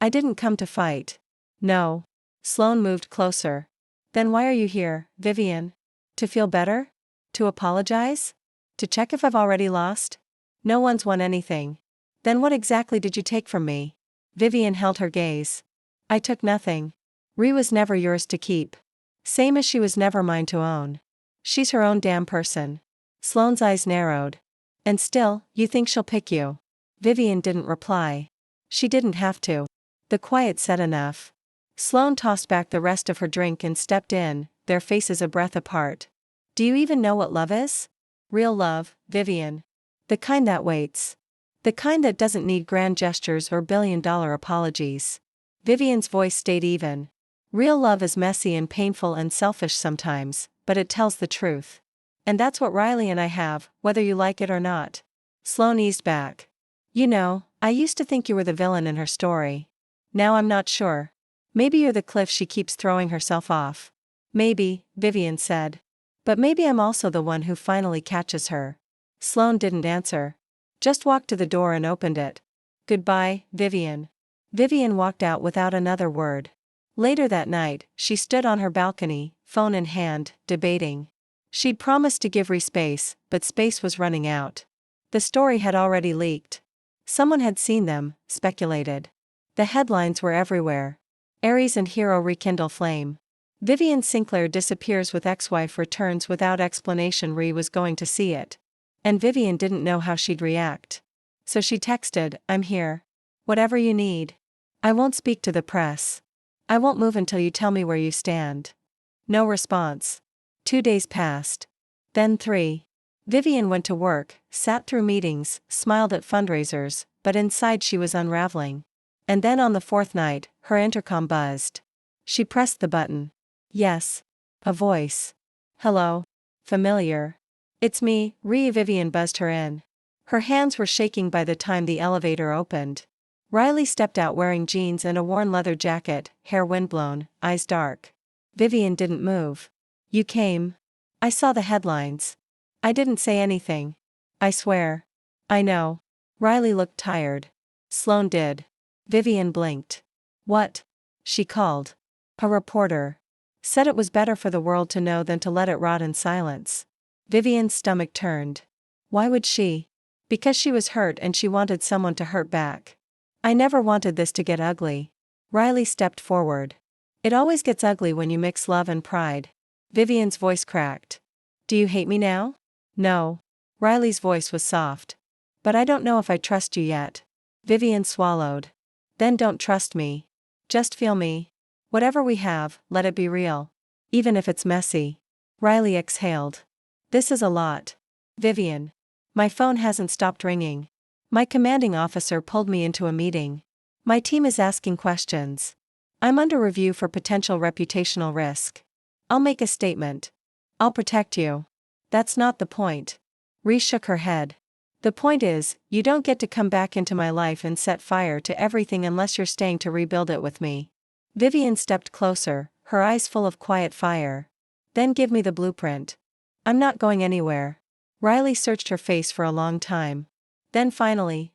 I didn't come to fight. No. Sloan moved closer. Then why are you here, Vivian? To feel better? To apologize? To check if I've already lost? No one's won anything. Then what exactly did you take from me? Vivian held her gaze. I took nothing. Ree was never yours to keep. Same as she was never mine to own. She's her own damn person. Sloane's eyes narrowed. And still, you think she'll pick you? Vivian didn't reply. She didn't have to. The quiet said enough. Sloan tossed back the rest of her drink and stepped in, their faces a breath apart. Do you even know what love is? Real love, Vivian. The kind that waits. The kind that doesn't need grand gestures or billion-dollar apologies. Vivian's voice stayed even. Real love is messy and painful and selfish sometimes, but it tells the truth. And that's what Riley and I have, whether you like it or not. Sloan eased back. You know, I used to think you were the villain in her story. Now I'm not sure. Maybe you're the cliff she keeps throwing herself off. Maybe, Vivian said. But maybe I'm also the one who finally catches her. Sloan didn't answer. Just walked to the door and opened it. Goodbye, Vivian. Vivian walked out without another word. Later that night, she stood on her balcony, phone in hand, debating. She'd promised to give Ree space, but space was running out. The story had already leaked. Someone had seen them, speculated. The headlines were everywhere. Aries and hero rekindle flame. Vivian Sinclair disappears with ex-wife returns without explanation. Ree was going to see it. And Vivian didn't know how she'd react. So she texted, I'm here. Whatever you need. I won't speak to the press. I won't move until you tell me where you stand. No response. 2 days passed. Then 3. Vivian went to work, sat through meetings, smiled at fundraisers, but inside she was unraveling. And then on the 4th night, her intercom buzzed. She pressed the button. Yes. A voice. Hello. Familiar. It's me, Ree. Vivian buzzed her in. Her hands were shaking by the time the elevator opened. Riley stepped out wearing jeans and a worn leather jacket, hair windblown, eyes dark. Vivian didn't move. You came. I saw the headlines. I didn't say anything. I swear. I know. Riley looked tired. Sloan did. Vivian blinked. What? She called. A reporter. Said it was better for the world to know than to let it rot in silence. Vivian's stomach turned. Why would she? Because she was hurt and she wanted someone to hurt back. I never wanted this to get ugly. Riley stepped forward. It always gets ugly when you mix love and pride. Vivian's voice cracked. Do you hate me now? No. Riley's voice was soft. But I don't know if I trust you yet. Vivian swallowed. Then don't trust me. Just feel me. Whatever we have, let it be real. Even if it's messy. Riley exhaled. This is a lot. Vivian. My phone hasn't stopped ringing. My commanding officer pulled me into a meeting. My team is asking questions. I'm under review for potential reputational risk. I'll make a statement. I'll protect you. That's not the point. Ree shook her head. The point is, you don't get to come back into my life and set fire to everything unless you're staying to rebuild it with me. Vivian stepped closer, her eyes full of quiet fire. Then give me the blueprint. I'm not going anywhere. Riley searched her face for a long time. Then finally,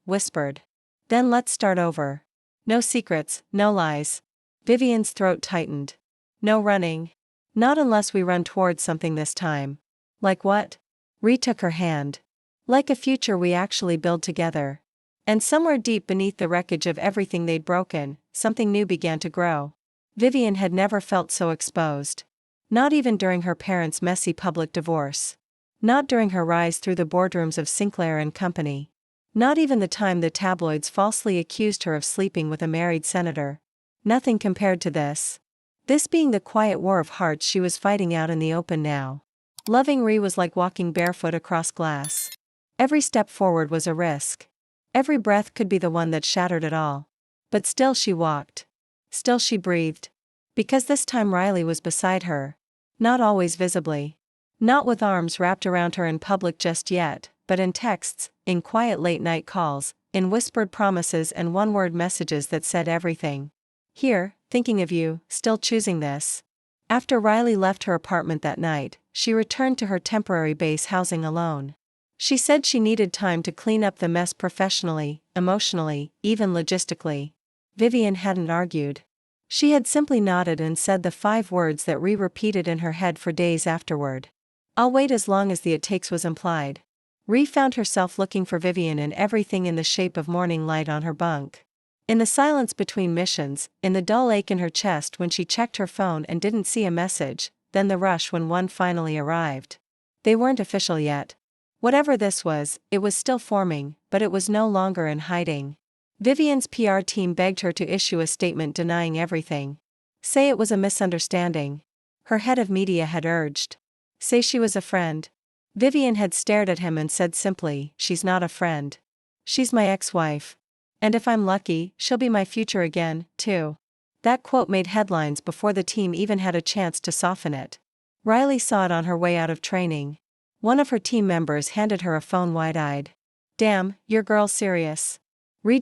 whispered. Then let's start over. No secrets, no lies. Vivian's throat tightened. No running. Not unless we run towards something this time. Like what? Ree took her hand. Like a future we actually build together. And somewhere deep beneath the wreckage of everything they'd broken, something new began to grow. Vivian had never felt so exposed. Not even during her parents' messy public divorce. Not during her rise through the boardrooms of Sinclair and Company. Not even the time the tabloids falsely accused her of sleeping with a married senator. Nothing compared to this. This being the quiet war of hearts she was fighting out in the open now. Loving Ree was like walking barefoot across glass. Every step forward was a risk. Every breath could be the one that shattered it all. But still she walked. Still she breathed. Because this time Riley was beside her. Not always visibly. Not with arms wrapped around her in public just yet, but in texts, in quiet late-night calls, in whispered promises and one-word messages that said everything. Here, thinking of you, still choosing this. After Riley left her apartment that night, she returned to her temporary base housing alone. She said she needed time to clean up the mess professionally, emotionally, even logistically. Vivian hadn't argued. She had simply nodded and said the 5 words that repeated in her head for days afterward. "I'll wait as long as it takes" was implied. Found herself looking for Vivian in everything in the shape of morning light on her bunk. In the silence between missions, in the dull ache in her chest when she checked her phone and didn't see a message, then the rush when one finally arrived. They weren't official yet. Whatever this was, it was still forming, but it was no longer in hiding. Vivian's PR team begged her to issue a statement denying everything. Say it was a misunderstanding. Her head of media had urged. Say she was a friend. Vivian had stared at him and said simply, "She's not a friend. She's my ex-wife. And if I'm lucky, she'll be my future again, too." That quote made headlines before the team even had a chance to soften it. Riley saw it on her way out of training. One of her team members handed her a phone wide-eyed. "Damn, your girl's serious."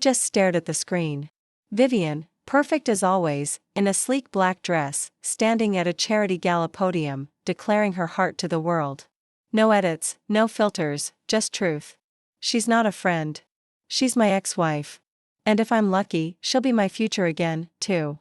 Just stared at the screen. Vivian, perfect as always, in a sleek black dress, standing at a charity gala podium, declaring her heart to the world. No edits, no filters, just truth. "She's not a friend. She's my ex-wife. And if I'm lucky, she'll be my future again, too."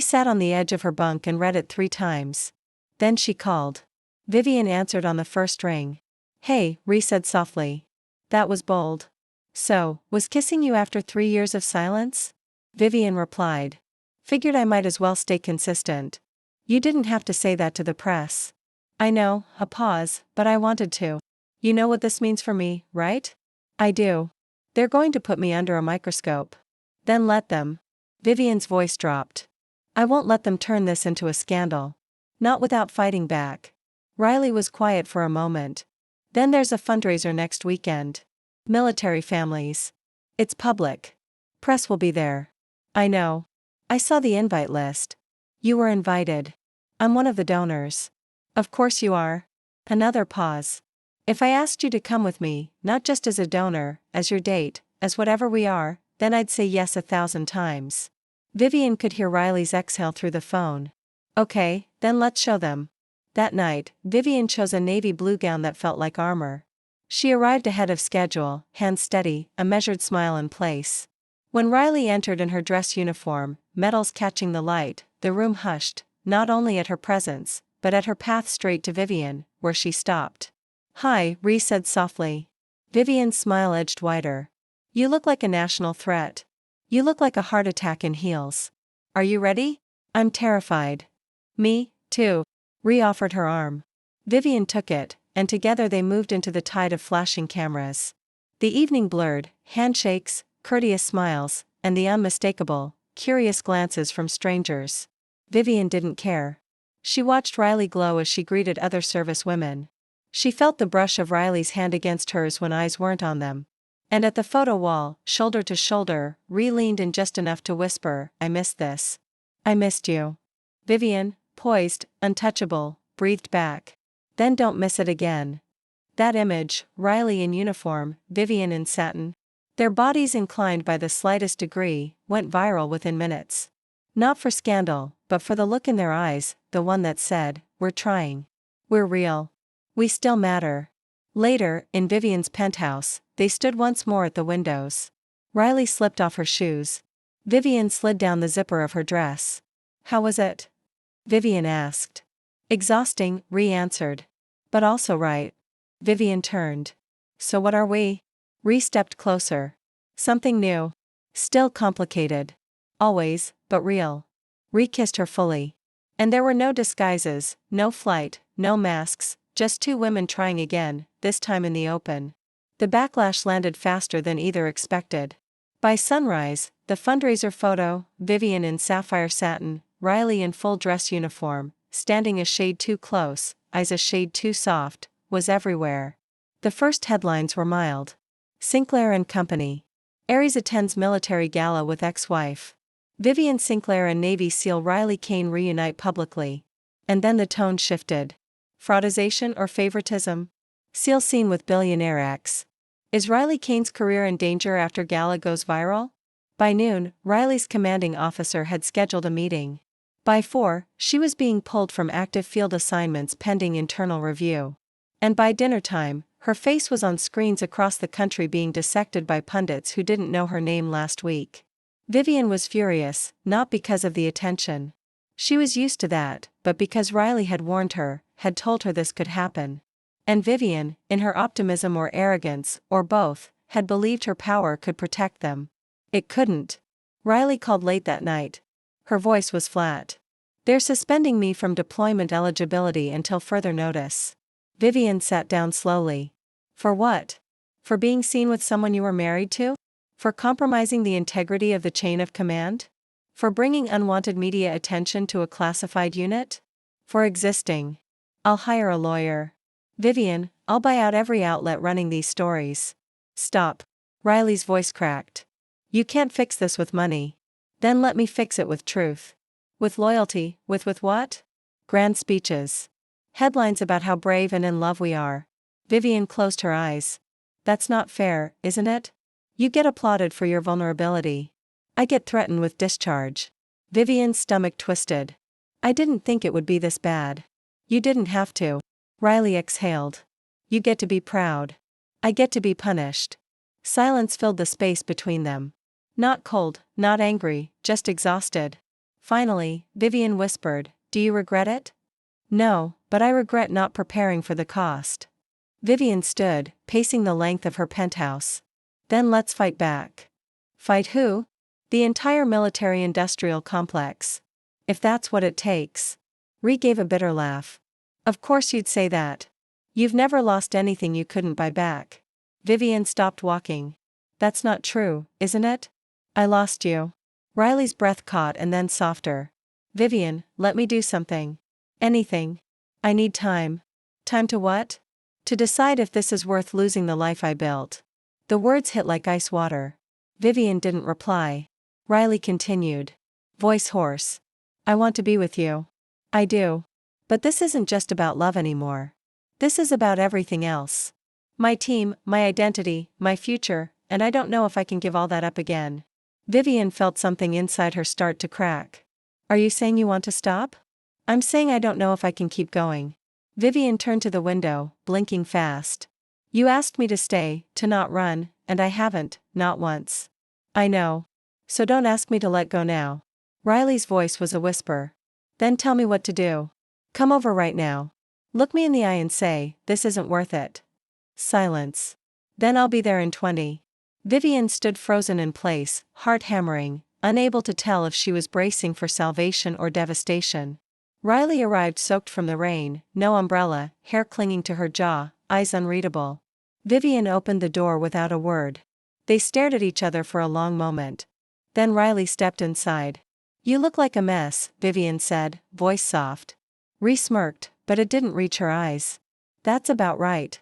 Sat on the edge of her bunk and read it 3 times. Then she called. Vivian answered on the first ring. "Hey," said softly. "That was bold. So, was kissing you after 3 years of silence?" Vivian replied. "Figured I might as well stay consistent. You didn't have to say that to the press." "I know," a pause, "but I wanted to. You know what this means for me, right?" "I do. They're going to put me under a microscope." "Then let them." Vivian's voice dropped. "I won't let them turn this into a scandal. Not without fighting back." Riley was quiet for a moment. "Then there's a fundraiser next weekend. Military families. It's public. Press will be there." "I know. I saw the invite list. You were invited. I'm one of the donors." "Of course you are." Another pause. "If I asked you to come with me, not just as a donor, as your date, as whatever we are, then I'd say yes 1,000 times." Vivian could hear Riley's exhale through the phone. "Okay, then let's show them." That night, Vivian chose a navy blue gown that felt like armor. She arrived ahead of schedule, hands steady, a measured smile in place. When Riley entered in her dress uniform, metals catching the light, the room hushed, not only at her presence, but at her path straight to Vivian, where she stopped. "Hi," said softly. Vivian's smile edged wider. "You look like a national threat. You look like a heart attack in heels. Are you ready?" "I'm terrified." "Me, too." Offered her arm. Vivian took it, and together they moved into the tide of flashing cameras. The evening blurred, handshakes, courteous smiles, and the unmistakable, curious glances from strangers. Vivian didn't care. She watched Riley glow as she greeted other service women. She felt the brush of Riley's hand against hers when eyes weren't on them. And at the photo wall, shoulder to shoulder, leaned in just enough to whisper, "I missed this. I missed you." Vivian, poised, untouchable, breathed back. "Then don't miss it again." That image, Riley in uniform, Vivian in satin, their bodies inclined by the slightest degree, went viral within minutes. Not for scandal, but for the look in their eyes, the one that said, "We're trying. We're real. We still matter." Later, in Vivian's penthouse, they stood once more at the windows. Riley slipped off her shoes. Vivian slid down the zipper of her dress. "How was it?" Vivian asked. "Exhausting," answered. "But also right." Vivian turned. "So what are we?" Stepped closer. "Something new. Still complicated. Always, but real." Kissed her fully. And there were no disguises, no flight, no masks, just 2 women trying again, this time in the open. The backlash landed faster than either expected. By sunrise, the fundraiser photo, Vivian in sapphire satin, Riley in full dress uniform, standing a shade too close, eyes a shade too soft, was everywhere. The first headlines were mild. Sinclair and Company. Aries attends military gala with ex-wife. Vivian Sinclair and Navy SEAL Riley Kane reunite publicly. And then the tone shifted. Fraudization or favoritism? SEAL seen with billionaire ex. Is Riley Kane's career in danger after gala goes viral? By noon, Riley's commanding officer had scheduled a meeting. By 4, she was being pulled from active field assignments pending internal review. And by dinner time, her face was on screens across the country being dissected by pundits who didn't know her name last week. Vivian was furious, not because of the attention. She was used to that, but because Riley had warned her, had told her this could happen. And Vivian, in her optimism or arrogance, or both, had believed her power could protect them. It couldn't. Riley called late that night. Her voice was flat. "They're suspending me from deployment eligibility until further notice." Vivian sat down slowly. "For what? For being seen with someone you were married to? For compromising the integrity of the chain of command? For bringing unwanted media attention to a classified unit? For existing? I'll hire a lawyer. Vivian, I'll buy out every outlet running these stories." "Stop." Riley's voice cracked. "You can't fix this with money. Then let me fix it with truth. With loyalty, with what? Grand speeches. Headlines about how brave and in love we are." Vivian closed her eyes. "That's not fair, isn't it? You get applauded for your vulnerability. I get threatened with discharge." Vivian's stomach twisted. "I didn't think it would be this bad." "You didn't have to." Riley exhaled. "You get to be proud. I get to be punished." Silence filled the space between them. Not cold, not angry, just exhausted. Finally, Vivian whispered, "Do you regret it?" "No, but I regret not preparing for the cost." Vivian stood, pacing the length of her penthouse. "Then let's fight back." "Fight who?" "The entire military-industrial complex. If that's what it takes." Ree gave a bitter laugh. "Of course you'd say that. You've never lost anything you couldn't buy back." Vivian stopped walking. "That's not true, isn't it? I lost you." Riley's breath caught and then softer. "Vivian, let me do something. Anything. I need time." "Time to what?" "To decide if this is worth losing the life I built." The words hit like ice water. Vivian didn't reply. Riley continued. Voice hoarse. "I want to be with you. I do. But this isn't just about love anymore. This is about everything else. My team, my identity, my future, and I don't know if I can give all that up again." Vivian felt something inside her start to crack. "Are you saying you want to stop?" "I'm saying I don't know if I can keep going." Vivian turned to the window, blinking fast. "You asked me to stay, to not run, and I haven't, not once." "I know. So don't ask me to let go now." Riley's voice was a whisper. "Then tell me what to do. Come over right now. Look me in the eye and say, this isn't worth it." Silence. "Then I'll be there in 20. Vivian stood frozen in place, heart hammering, unable to tell if she was bracing for salvation or devastation. Riley arrived soaked from the rain, no umbrella, hair clinging to her jaw, eyes unreadable. Vivian opened the door without a word. They stared at each other for a long moment. Then Riley stepped inside. "You look like a mess," Vivian said, voice soft. Ree smirked, but it didn't reach her eyes. "That's about right."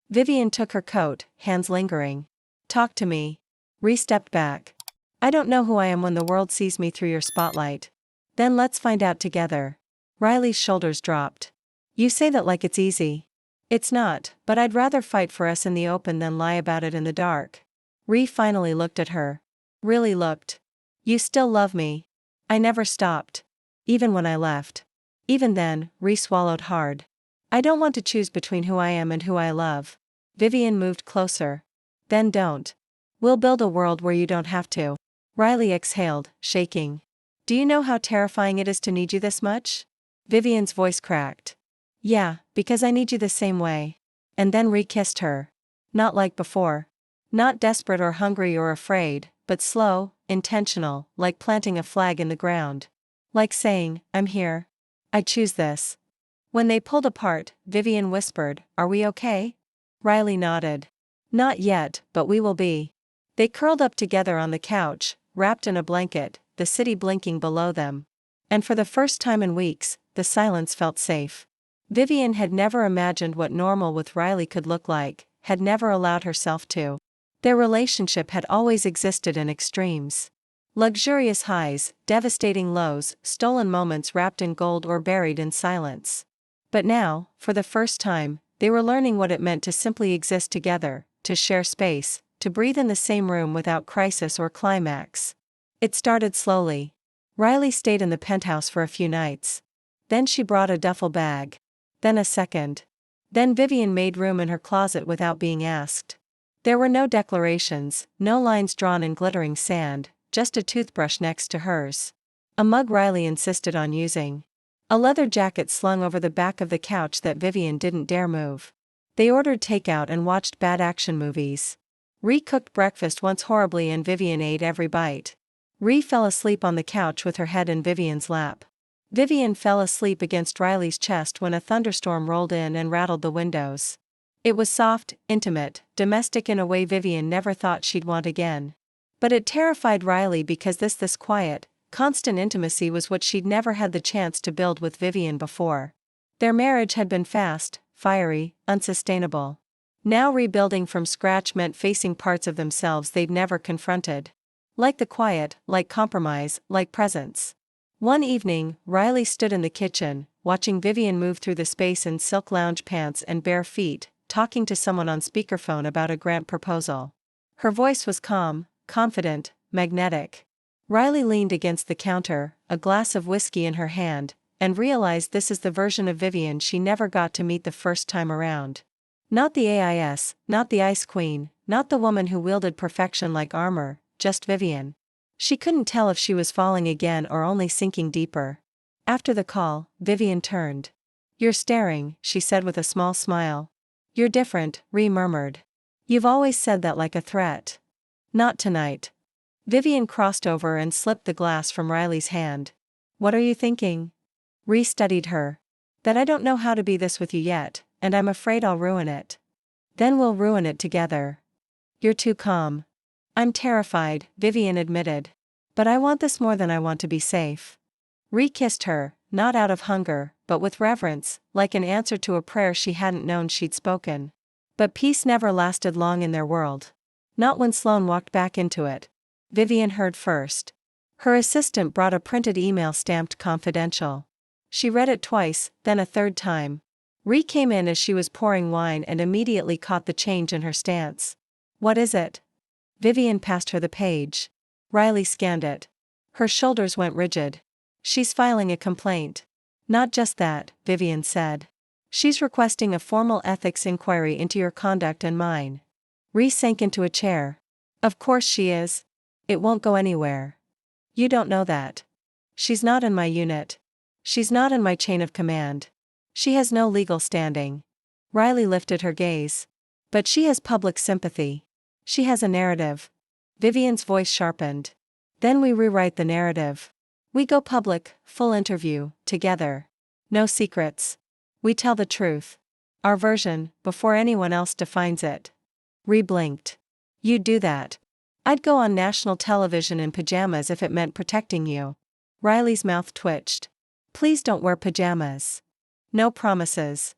Vivian took her coat, hands lingering. "Talk to me." Ree stepped back. "I don't know who I am when the world sees me through your spotlight." "Then let's find out together." Riley's shoulders dropped. "You say that like it's easy." "It's not, but I'd rather fight for us in the open than lie about it in the dark." Ree finally looked at her. Really looked. "You still love me." "I never stopped. Even when I left." "Even then," Ree swallowed hard. "I don't want to choose between who I am and who I love." Vivian moved closer. "Then don't. We'll build a world where you don't have to." Riley exhaled, shaking. "Do you know how terrifying it is to need you this much?" Vivian's voice cracked. "Yeah, because I need you the same way." And then Ree kissed her. Not like before. Not desperate or hungry or afraid, but slow, intentional, like planting a flag in the ground. Like saying, "I'm here. I choose this." When they pulled apart, Vivian whispered, "Are we okay?" Riley nodded. "Not yet, but we will be." They curled up together on the couch, wrapped in a blanket, the city blinking below them. And for the first time in weeks, the silence felt safe. Vivian had never imagined what normal with Riley could look like, had never allowed herself to. Their relationship had always existed in extremes. Luxurious highs, devastating lows, stolen moments wrapped in gold or buried in silence. But now, for the first time, they were learning what it meant to simply exist together, to share space, to breathe in the same room without crisis or climax. It started slowly. Riley stayed in the penthouse for a few nights. Then she brought a duffel bag. Then a second. Then Vivian made room in her closet without being asked. There were no declarations, no lines drawn in glittering sand, just a toothbrush next to hers. A mug Riley insisted on using. A leather jacket slung over the back of the couch that Vivian didn't dare move. They ordered takeout and watched bad action movies. Ree cooked breakfast once horribly and Vivian ate every bite. Ree fell asleep on the couch with her head in Vivian's lap. Vivian fell asleep against Riley's chest when a thunderstorm rolled in and rattled the windows. It was soft, intimate, domestic in a way Vivian never thought she'd want again. But it terrified Riley because this quiet, constant intimacy was what she'd never had the chance to build with Vivian before. Their marriage had been fast, fiery, unsustainable. Now rebuilding from scratch meant facing parts of themselves they'd never confronted. Like the quiet, like compromise, like presence. One evening, Riley stood in the kitchen, watching Vivian move through the space in silk lounge pants and bare feet, talking to someone on speakerphone about a grant proposal. Her voice was calm, confident, magnetic. Riley leaned against the counter, a glass of whiskey in her hand, and realized this is the version of Vivian she never got to meet the first time around. Not the AIS, not the Ice Queen, not the woman who wielded perfection like armor, just Vivian. She couldn't tell if she was falling again or only sinking deeper. After the call, Vivian turned. "You're staring," she said with a small smile. "You're different," Ree murmured. "You've always said that like a threat." "Not tonight." Vivian crossed over and slipped the glass from Riley's hand. "What are you thinking?" Ree studied her. "That I don't know how to be this with you yet, and I'm afraid I'll ruin it." "Then we'll ruin it together." "You're too calm." "I'm terrified," Vivian admitted. "But I want this more than I want to be safe." Ree kissed her, not out of hunger, but with reverence, like an answer to a prayer she hadn't known she'd spoken. But peace never lasted long in their world. Not when Sloan walked back into it. Vivian heard first. Her assistant brought a printed email stamped confidential. She read it twice, then a third time. Ree came in as she was pouring wine and immediately caught the change in her stance. "What is it?" Vivian passed her the page. Riley scanned it. Her shoulders went rigid. "She's filing a complaint." "Not just that," Vivian said. "She's requesting a formal ethics inquiry into your conduct and mine." Ree sank into a chair. "Of course she is. It won't go anywhere." "You don't know that. She's not in my unit. She's not in my chain of command. She has no legal standing." Riley lifted her gaze. "But she has public sympathy. She has a narrative." Vivian's voice sharpened. "Then we rewrite the narrative. We go public, full interview, together. No secrets. We tell the truth. Our version, before anyone else defines it." Ree blinked. "You'd do that?" "I'd go on national television in pajamas if it meant protecting you." Riley's mouth twitched. "Please don't wear pajamas." "No promises."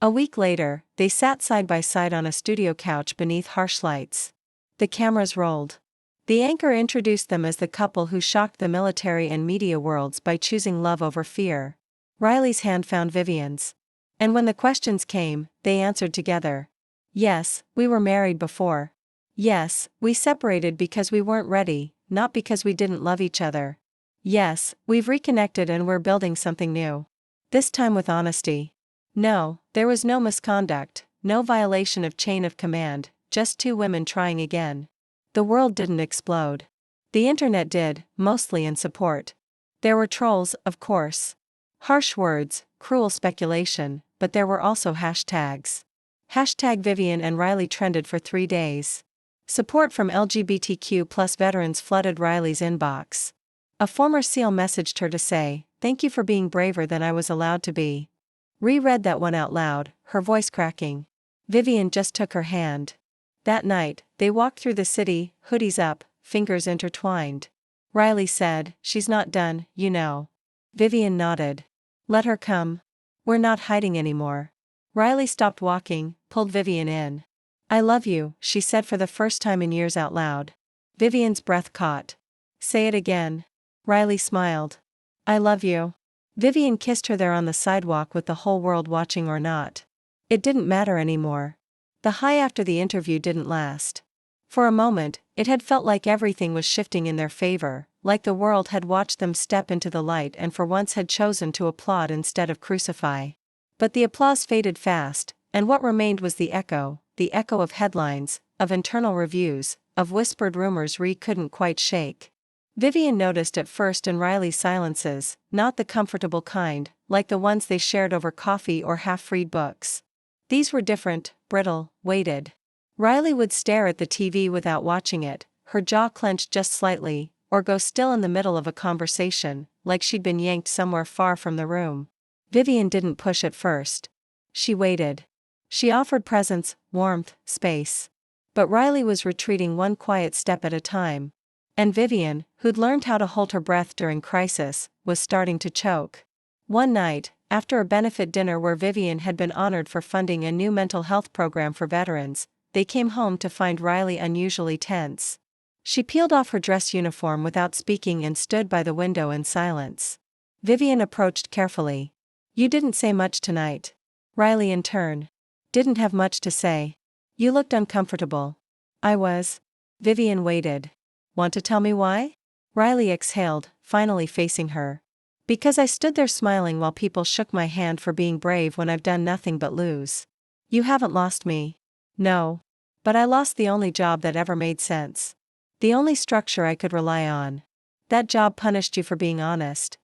A week later, they sat side by side on a studio couch beneath harsh lights. The cameras rolled. The anchor introduced them as the couple who shocked the military and media worlds by choosing love over fear. Riley's hand found Vivian's. And when the questions came, they answered together. "Yes, we were married before. Yes, we separated because we weren't ready, not because we didn't love each other. Yes, we've reconnected and we're building something new. This time with honesty. No, there was no misconduct, no violation of chain of command, just two women trying again." The world didn't explode. The internet did, mostly in support. There were trolls, of course. Harsh words, cruel speculation, but there were also hashtags. Hashtag Vivian and Riley trended for 3 days. Support from LGBTQ+ veterans flooded Riley's inbox. A former SEAL messaged her to say, "Thank you for being braver than I was allowed to be." Ree read that one out loud, her voice cracking. Vivian just took her hand. That night, they walked through the city, hoodies up, fingers intertwined. Riley said, "She's not done, you know." Vivian nodded. "Let her come. We're not hiding anymore." Riley stopped walking, pulled Vivian in. "I love you," she said for the first time in years out loud. Vivian's breath caught. "Say it again." Riley smiled. "I love you." Vivian kissed her there on the sidewalk with the whole world watching or not. It didn't matter anymore. The high after the interview didn't last. For a moment, it had felt like everything was shifting in their favor, like the world had watched them step into the light and for once had chosen to applaud instead of crucify. But the applause faded fast, and what remained was the echo of headlines, of internal reviews, of whispered rumors Ree couldn't quite shake. Vivian noticed at first in Riley's silences, not the comfortable kind, like the ones they shared over coffee or half-read books. These were different, brittle, weighted. Riley would stare at the TV without watching it, her jaw clenched just slightly, or go still in the middle of a conversation, like she'd been yanked somewhere far from the room. Vivian didn't push at first. She waited. She offered presence, warmth, space. But Riley was retreating one quiet step at a time. And Vivian, who'd learned how to hold her breath during crisis, was starting to choke. One night, after a benefit dinner where Vivian had been honored for funding a new mental health program for veterans, they came home to find Riley unusually tense. She peeled off her dress uniform without speaking and stood by the window in silence. Vivian approached carefully. "You didn't say much tonight." Riley in turn didn't have much to say. "You looked uncomfortable." "I was." Vivian waited. "Want to tell me why?" Riley exhaled, finally facing her. "Because I stood there smiling while people shook my hand for being brave when I've done nothing but lose." "You haven't lost me." "No. But I lost the only job that ever made sense. The only structure I could rely on. That job punished you for being honest.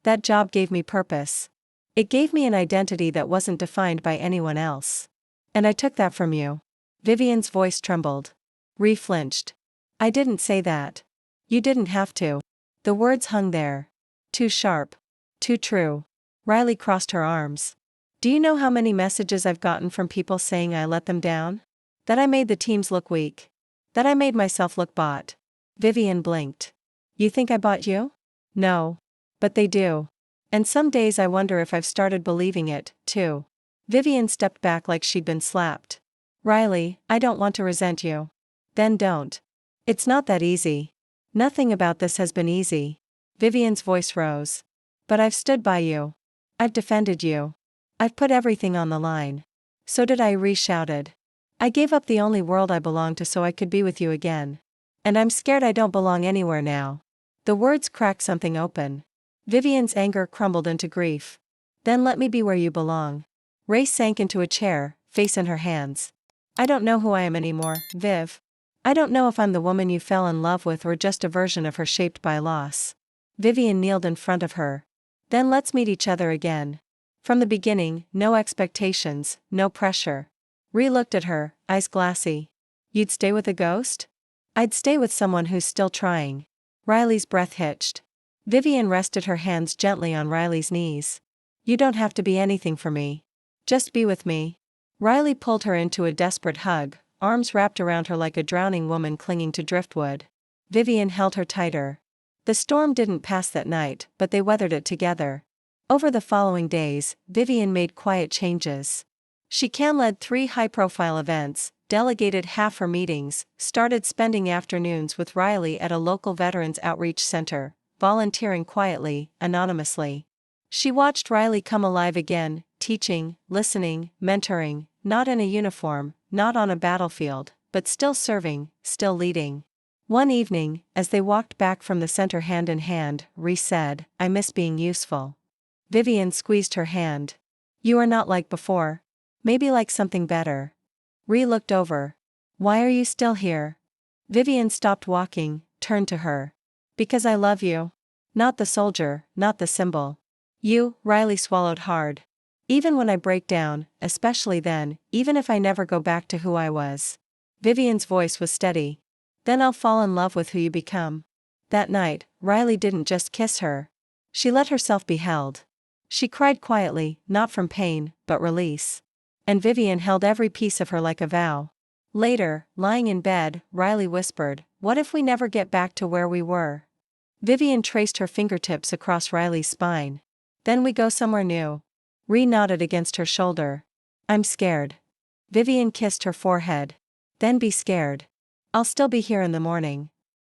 That job gave me purpose. It gave me an identity that wasn't defined by anyone else. And I took that from you." Vivian's voice trembled. Ree flinched. "I didn't say that. You didn't have to." The words hung there. Too sharp. Too true. Riley crossed her arms. "Do you know how many messages I've gotten from people saying I let them down? That I made the teams look weak. That I made myself look bought." Vivian blinked. "You think I bought you?" "No. But they do. And some days I wonder if I've started believing it, too." Vivian stepped back like she'd been slapped. "Riley, I don't want to resent you." "Then don't. It's not that easy." "Nothing about this has been easy." Vivian's voice rose. "But I've stood by you. I've defended you. I've put everything on the line." "So did I," Ree shouted. "I gave up the only world I belonged to so I could be with you again. And I'm scared I don't belong anywhere now." The words cracked something open. Vivian's anger crumbled into grief. "Then let me be where you belong." Ray sank into a chair, face in her hands. "I don't know who I am anymore, Viv. I don't know if I'm the woman you fell in love with or just a version of her shaped by loss." Vivian kneeled in front of her. "Then let's meet each other again. From the beginning, no expectations, no pressure." Ree looked at her, eyes glassy. "You'd stay with a ghost?" "I'd stay with someone who's still trying." Riley's breath hitched. Vivian rested her hands gently on Riley's knees. "You don't have to be anything for me. Just be with me." Riley pulled her into a desperate hug, arms wrapped around her like a drowning woman clinging to driftwood. Vivian held her tighter. The storm didn't pass that night, but they weathered it together. Over the following days, Vivian made quiet changes. She led 3 high-profile events, delegated half her meetings, started spending afternoons with Riley at a local veterans outreach center, volunteering quietly, anonymously. She watched Riley come alive again, teaching, listening, mentoring, not in a uniform, not on a battlefield, but still serving, still leading. One evening, as they walked back from the center hand in hand, Ree said, "I miss being useful." Vivian squeezed her hand. "You are not like before. Maybe like something better." Ree looked over. "Why are you still here?" Vivian stopped walking, turned to her. "Because I love you. Not the soldier, not the symbol. You." Riley swallowed hard. "Even when I break down, especially then, even if I never go back to who I was." Vivian's voice was steady. "Then I'll fall in love with who you become." That night, Riley didn't just kiss her. She let herself be held. She cried quietly, not from pain, but release. And Vivian held every piece of her like a vow. Later, lying in bed, Riley whispered, "What if we never get back to where we were?" Vivian traced her fingertips across Riley's spine. "Then we go somewhere new." Ree nodded against her shoulder. "I'm scared." Vivian kissed her forehead. "Then be scared. I'll still be here in the morning."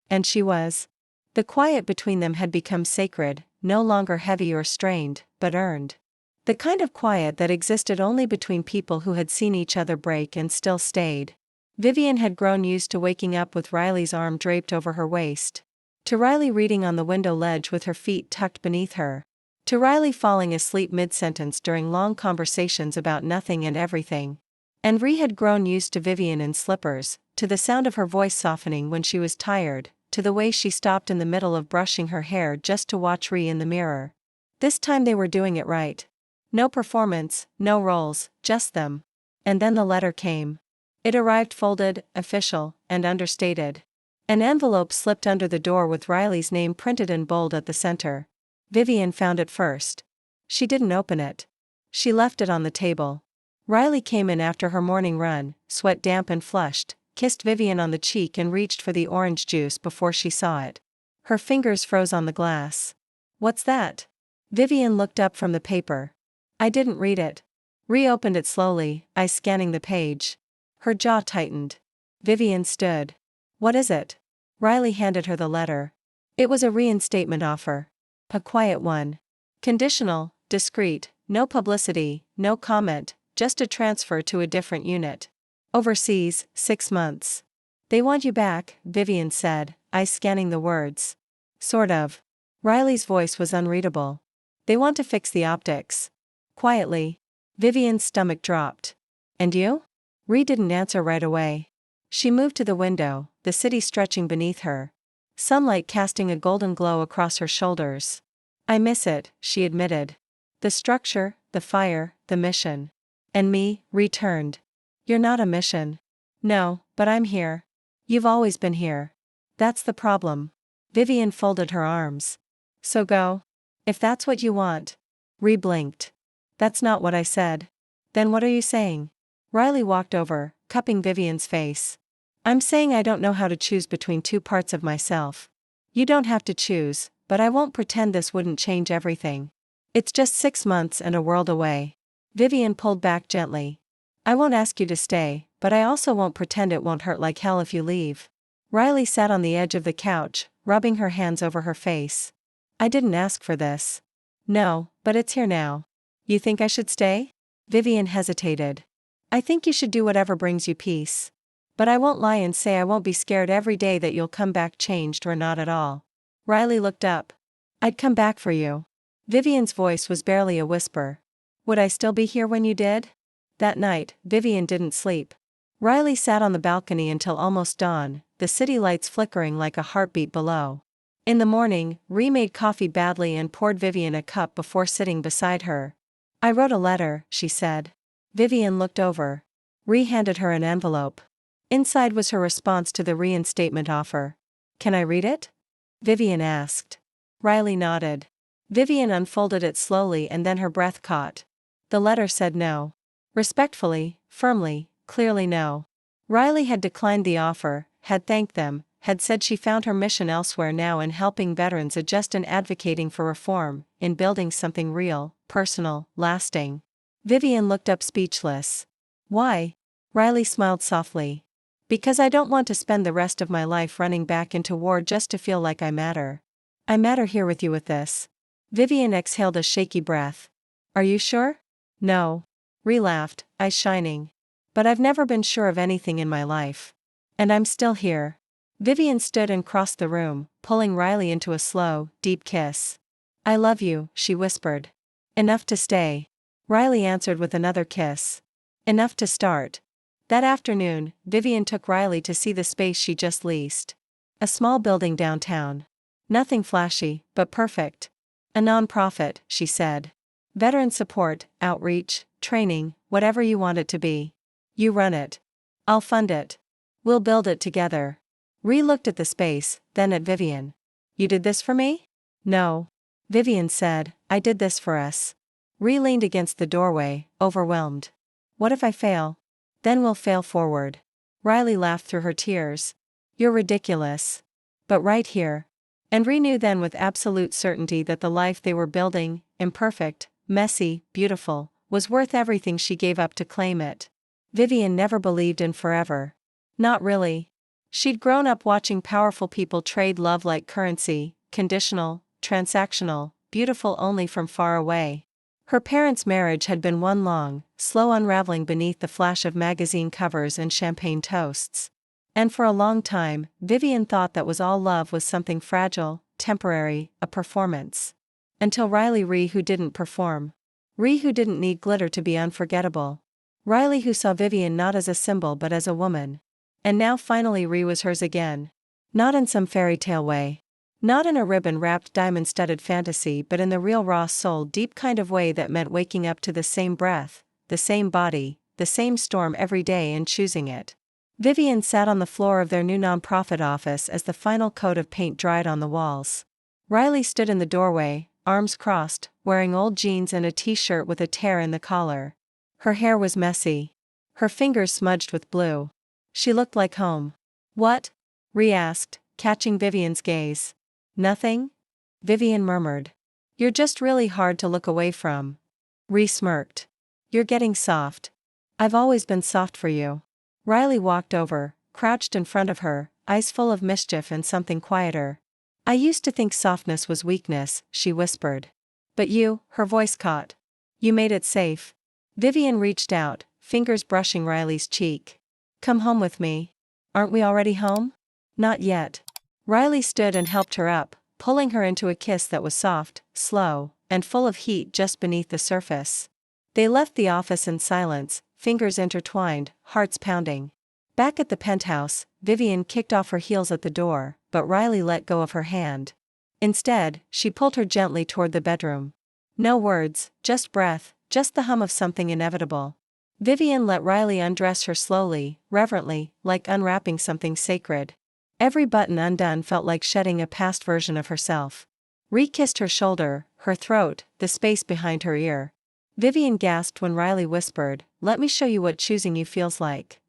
And she was. The quiet between them had become sacred, no longer heavy or strained, but earned. The kind of quiet that existed only between people who had seen each other break and still stayed. Vivian had grown used to waking up with Riley's arm draped over her waist. To Riley reading on the window ledge with her feet tucked beneath her. To Riley falling asleep mid-sentence during long conversations about nothing and everything. And Ree had grown used to Vivian in slippers, to the sound of her voice softening when she was tired, to the way she stopped in the middle of brushing her hair just to watch Ree in the mirror. This time they were doing it right. No performance, no roles, just them. And then the letter came. It arrived folded, official, and understated. An envelope slipped under the door with Riley's name printed in bold at the center. Vivian found it first. She didn't open it. She left it on the table. Riley came in after her morning run, sweat damp and flushed, kissed Vivian on the cheek and reached for the orange juice before she saw it. Her fingers froze on the glass. "What's that?" Vivian looked up from the paper. "I didn't read it." Reopened it slowly, eyes scanning the page. Her jaw tightened. Vivian stood. "What is it?" Riley handed her the letter. It was a reinstatement offer. A quiet one. Conditional, discreet, no publicity, no comment, just a transfer to a different unit. Overseas, 6 months. "They want you back," Vivian said, eyes scanning the words. "Sort of." Riley's voice was unreadable. "They want to fix the optics." Quietly. Vivian's stomach dropped. "And you?" Ree didn't answer right away. She moved to the window, the city stretching beneath her. Sunlight casting a golden glow across her shoulders. "I miss it," she admitted. "The structure, the fire, the mission." "And me," returned. "You're not a mission." "No, but I'm here." "You've always been here." "That's the problem." Vivian folded her arms. "So go. If that's what you want." Ree blinked. "That's not what I said." "Then what are you saying?" Riley walked over, cupping Vivian's face. "I'm saying I don't know how to choose between two parts of myself." "You don't have to choose, but I won't pretend this wouldn't change everything. It's just 6 months and a world away." Vivian pulled back gently. "I won't ask you to stay, but I also won't pretend it won't hurt like hell if you leave." Riley sat on the edge of the couch, rubbing her hands over her face. "I didn't ask for this." "No, but it's here now." "You think I should stay?" Vivian hesitated. "I think you should do whatever brings you peace. But I won't lie and say I won't be scared every day that you'll come back changed or not at all." Riley looked up. "I'd come back for you." Vivian's voice was barely a whisper. "Would I still be here when you did?" That night, Vivian didn't sleep. Riley sat on the balcony until almost dawn, the city lights flickering like a heartbeat below. In the morning, Ree made coffee badly and poured Vivian a cup before sitting beside her. "I wrote a letter," she said. Vivian looked over. Ree handed her an envelope. Inside was her response to the reinstatement offer. "Can I read it?" Vivian asked. Riley nodded. Vivian unfolded it slowly and then her breath caught. The letter said no. Respectfully, firmly, clearly no. Riley had declined the offer, had thanked them, had said she found her mission elsewhere now in helping veterans adjust and advocating for reform, in building something real, personal, lasting. Vivian looked up speechless. "Why?" Riley smiled softly. "Because I don't want to spend the rest of my life running back into war just to feel like I matter. I matter here with you with this." Vivian exhaled a shaky breath. "Are you sure?" "No." Ree laughed, eyes shining. "But I've never been sure of anything in my life. And I'm still here." Vivian stood and crossed the room, pulling Riley into a slow, deep kiss. "I love you," she whispered. "Enough to stay." Riley answered with another kiss. "Enough to start." That afternoon, Vivian took Riley to see the space she just leased. A small building downtown. Nothing flashy, but perfect. "A non-profit," she said. "Veteran support, outreach, training, whatever you want it to be. You run it. I'll fund it. We'll build it together." Ree looked at the space, then at Vivian. "You did this for me?" "No." Vivian said, "I did this for us." Ree leaned against the doorway, overwhelmed. "What if I fail?" "Then we'll fail forward." Riley laughed through her tears. "You're ridiculous." "But right here." And Ree knew then with absolute certainty that the life they were building, imperfect, messy, beautiful, was worth everything she gave up to claim it. Vivian never believed in forever. Not really. She'd grown up watching powerful people trade love like currency, conditional, transactional, beautiful only from far away. Her parents' marriage had been one long, slow unraveling beneath the flash of magazine covers and champagne toasts. And for a long time, Vivian thought that was all love was something fragile, temporary, a performance. Until Riley Ree, who didn't perform. Ree, who didn't need glitter to be unforgettable. Riley, who saw Vivian not as a symbol but as a woman. And now finally Ree was hers again. Not in some fairy tale way. Not in a ribbon-wrapped diamond-studded fantasy, but in the real raw soul deep kind of way that meant waking up to the same breath, the same body, the same storm every day and choosing it. Vivian sat on the floor of their new nonprofit office as the final coat of paint dried on the walls. Riley stood in the doorway, arms crossed, wearing old jeans and a t-shirt with a tear in the collar. Her hair was messy. Her fingers smudged with blue. She looked like home. "What?" Ree asked, catching Vivian's gaze. "Nothing?" Vivian murmured. "You're just really hard to look away from." Ree smirked. "You're getting soft. I've always been soft for you." Riley walked over, crouched in front of her, eyes full of mischief and something quieter. "I used to think softness was weakness," she whispered. "But you," her voice caught. "You made it safe." Vivian reached out, fingers brushing Riley's cheek. "Come home with me." "Aren't we already home?" "Not yet." Riley stood and helped her up, pulling her into a kiss that was soft, slow, and full of heat just beneath the surface. They left the office in silence, fingers intertwined, hearts pounding. Back at the penthouse, Vivian kicked off her heels at the door, but Riley let go of her hand. Instead, she pulled her gently toward the bedroom. No words, just breath, just the hum of something inevitable. Vivian let Riley undress her slowly, reverently, like unwrapping something sacred. Every button undone felt like shedding a past version of herself. Ree kissed her shoulder, her throat, the space behind her ear. Vivian gasped when Riley whispered, "Let me show you what choosing you feels like."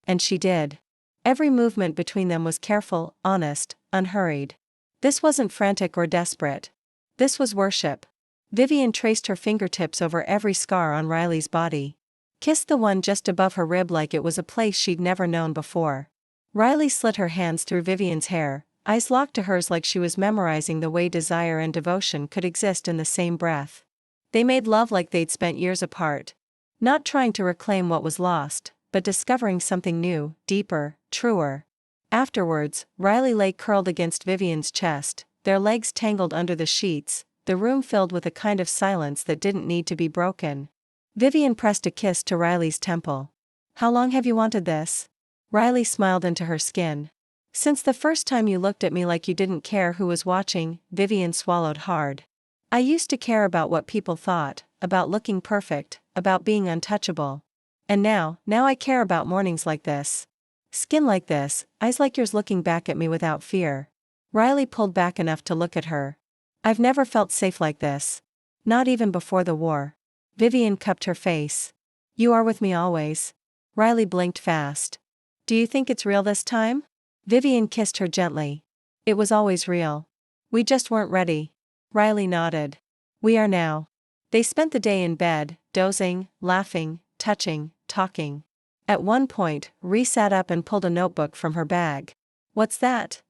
And she did. Every movement between them was careful, honest, unhurried. This wasn't frantic or desperate. This was worship. Vivian traced her fingertips over every scar on Riley's body. Kissed the one just above her rib like it was a place she'd never known before. Riley slid her hands through Vivian's hair, eyes locked to hers like she was memorizing the way desire and devotion could exist in the same breath. They made love like they'd spent years apart. Not trying to reclaim what was lost, but discovering something new, deeper, truer. Afterwards, Riley lay curled against Vivian's chest, their legs tangled under the sheets, the room filled with a kind of silence that didn't need to be broken. Vivian pressed a kiss to Riley's temple. "How long have you wanted this?" Riley smiled into her skin. "Since the first time you looked at me like you didn't care who was watching." Vivian swallowed hard. "I used to care about what people thought, about looking perfect, about being untouchable. And now I care about mornings like this. Skin like this, eyes like yours looking back at me without fear." Riley pulled back enough to look at her. "I've never felt safe like this. Not even before the war." Vivian cupped her face. "You are with me always." Riley blinked fast. "Do you think it's real this time?" Vivian kissed her gently. "It was always real. We just weren't ready." Riley nodded. "We are now." They spent the day in bed, dozing, laughing, touching, talking. At one point, Ree sat up and pulled a notebook from her bag. "What's that?"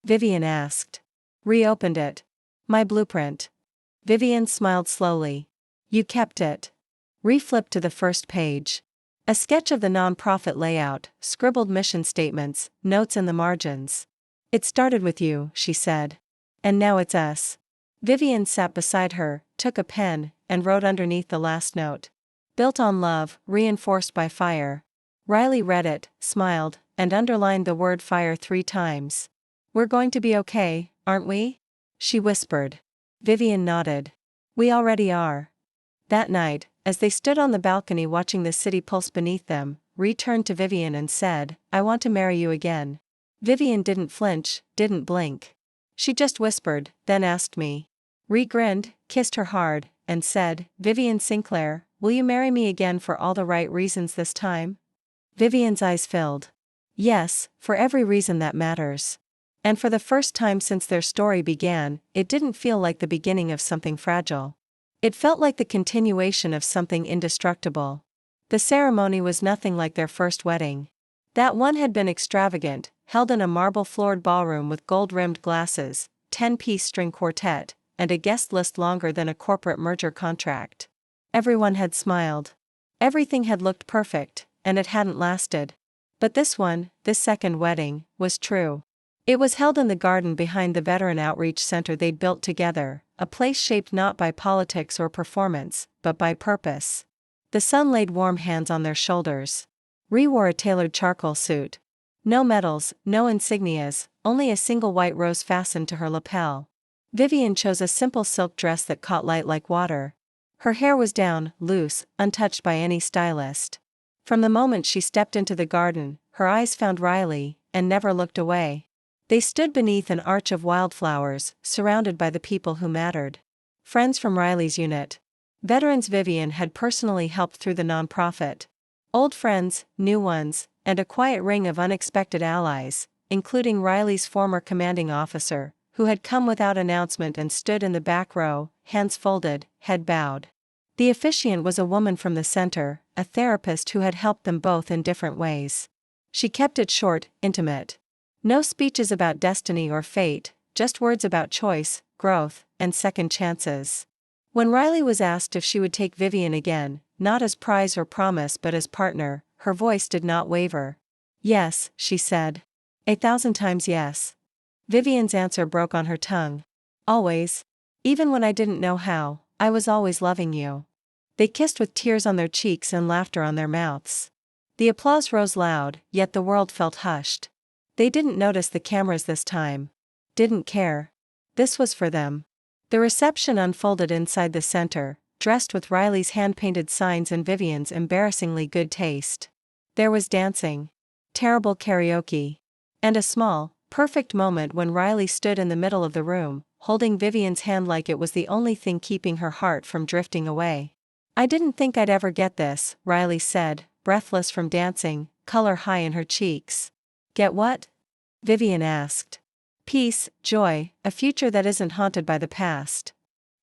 Vivian asked. Ree opened it. "My blueprint." Vivian smiled slowly. "You kept it." Ree flipped to the first page. A sketch of the nonprofit layout, scribbled mission statements, notes in the margins. "It started with you," she said. "And now it's us." Vivian sat beside her, took a pen, and wrote underneath the last note. "Built on love, reinforced by fire." Riley read it, smiled, and underlined the word fire 3 times. "We're going to be okay, aren't we?" she whispered. Vivian nodded. "We already are." That night, as they stood on the balcony watching the city pulse beneath them, Ree turned to Vivian and said, "I want to marry you again." Vivian didn't flinch, didn't blink. She just whispered, then asked me. Ree grinned, kissed her hard, and said, "Vivian Sinclair, will you marry me again for all the right reasons this time?" Vivian's eyes filled. "Yes, for every reason that matters." And for the first time since their story began, it didn't feel like the beginning of something fragile. It felt like the continuation of something indestructible. The ceremony was nothing like their first wedding. That one had been extravagant, held in a marble-floored ballroom with gold-rimmed glasses, 10-piece string quartet, and a guest list longer than a corporate merger contract. Everyone had smiled. Everything had looked perfect, and it hadn't lasted. But this second wedding, was true. It was held in the garden behind the veteran outreach center they'd built together, a place shaped not by politics or performance, but by purpose. The sun laid warm hands on their shoulders. Ree wore a tailored charcoal suit. No medals, no insignias, only a single white rose fastened to her lapel. Vivian chose a simple silk dress that caught light like water. Her hair was down, loose, untouched by any stylist. From the moment she stepped into the garden, her eyes found Riley, and never looked away. They stood beneath an arch of wildflowers, surrounded by the people who mattered. Friends from Riley's unit. Veterans Vivian had personally helped through the nonprofit. Old friends, new ones, and a quiet ring of unexpected allies, including Riley's former commanding officer, who had come without announcement and stood in the back row, hands folded, head bowed. The officiant was a woman from the center, a therapist who had helped them both in different ways. She kept it short, intimate. No speeches about destiny or fate, just words about choice, growth, and second chances. When Riley was asked if she would take Vivian again, not as prize or promise but as partner, her voice did not waver. Yes, she said. 1,000 times yes. Vivian's answer broke on her tongue. Always. Even when I didn't know how, I was always loving you. They kissed with tears on their cheeks and laughter on their mouths. The applause rose loud, yet the world felt hushed. They didn't notice the cameras this time. Didn't care. This was for them. The reception unfolded inside the center, dressed with Riley's hand-painted signs and Vivian's embarrassingly good taste. There was dancing. Terrible karaoke. And a small, perfect moment when Riley stood in the middle of the room, holding Vivian's hand like it was the only thing keeping her heart from drifting away. I didn't think I'd ever get this, Riley said, breathless from dancing, color high in her cheeks. Get what? Vivian asked. Peace, joy, a future that isn't haunted by the past.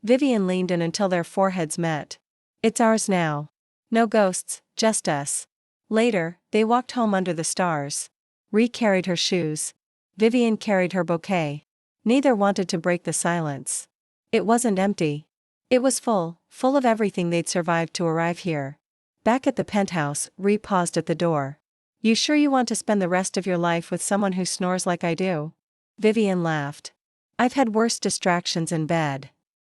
Vivian leaned in until their foreheads met. It's ours now. No ghosts, just us. Later, they walked home under the stars. Ree carried her shoes. Vivian carried her bouquet. Neither wanted to break the silence. It wasn't empty. It was full of everything they'd survived to arrive here. Back at the penthouse, Ree paused at the door. You sure you want to spend the rest of your life with someone who snores like I do? Vivian laughed. I've had worse distractions in bed.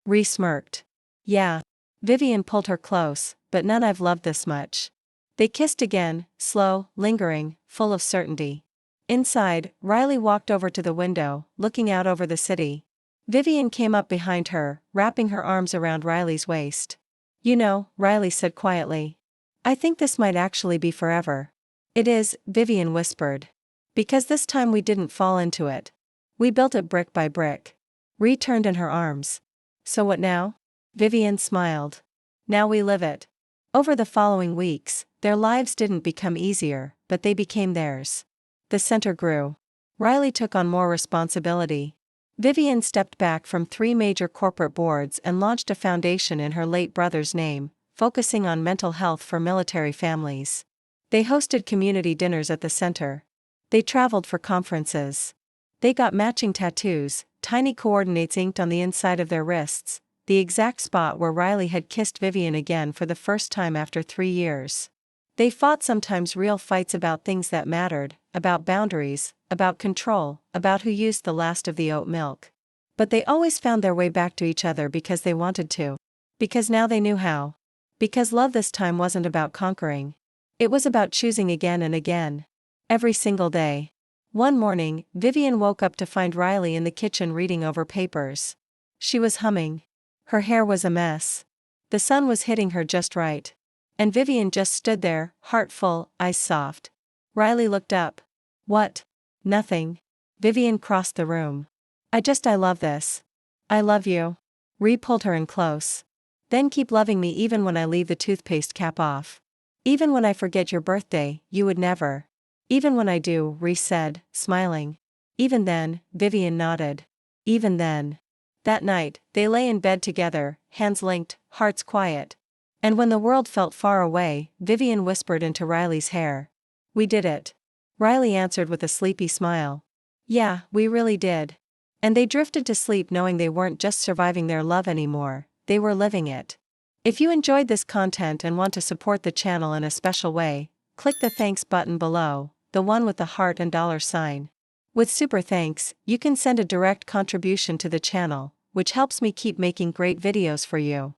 Ree smirked. Yeah. Vivian pulled her close, but none I've loved this much. They kissed again, slow, lingering, full of certainty. Inside, Riley walked over to the window, looking out over the city. Vivian came up behind her, wrapping her arms around Riley's waist. You know, Riley said quietly. I think this might actually be forever. It is, Vivian whispered. Because this time we didn't fall into it. We built it brick by brick. Ree turned in her arms. So what now? Vivian smiled. Now we live it. Over the following weeks, their lives didn't become easier, but they became theirs. The center grew. Riley took on more responsibility. Vivian stepped back from 3 major corporate boards and launched a foundation in her late brother's name, focusing on mental health for military families. They hosted community dinners at the center. They traveled for conferences. They got matching tattoos, tiny coordinates inked on the inside of their wrists, the exact spot where Riley had kissed Vivian again for the first time after 3 years. They fought sometimes real fights about things that mattered, about boundaries, about control, about who used the last of the oat milk. But they always found their way back to each other because they wanted to. Because now they knew how. Because love this time wasn't about conquering. It was about choosing again and again. Every single day. One morning, Vivian woke up to find Riley in the kitchen reading over papers. She was humming. Her hair was a mess. The sun was hitting her just right. And Vivian just stood there, heart full, eyes soft. Riley looked up. What? Nothing. Vivian crossed the room. I love this. I love you. Ree pulled her in close. Then keep loving me even when I leave the toothpaste cap off. Even when I forget your birthday, you would never. Even when I do, Ree said, smiling. Even then, Vivian nodded. Even then. That night, they lay in bed together, hands linked, hearts quiet. And when the world felt far away, Vivian whispered into Riley's hair. We did it. Riley answered with a sleepy smile. Yeah, we really did. And they drifted to sleep knowing they weren't just surviving their love anymore, they were living it. If you enjoyed this content and want to support the channel in a special way, click the thanks button below, the one with the heart and dollar sign. With super thanks, you can send a direct contribution to the channel, which helps me keep making great videos for you.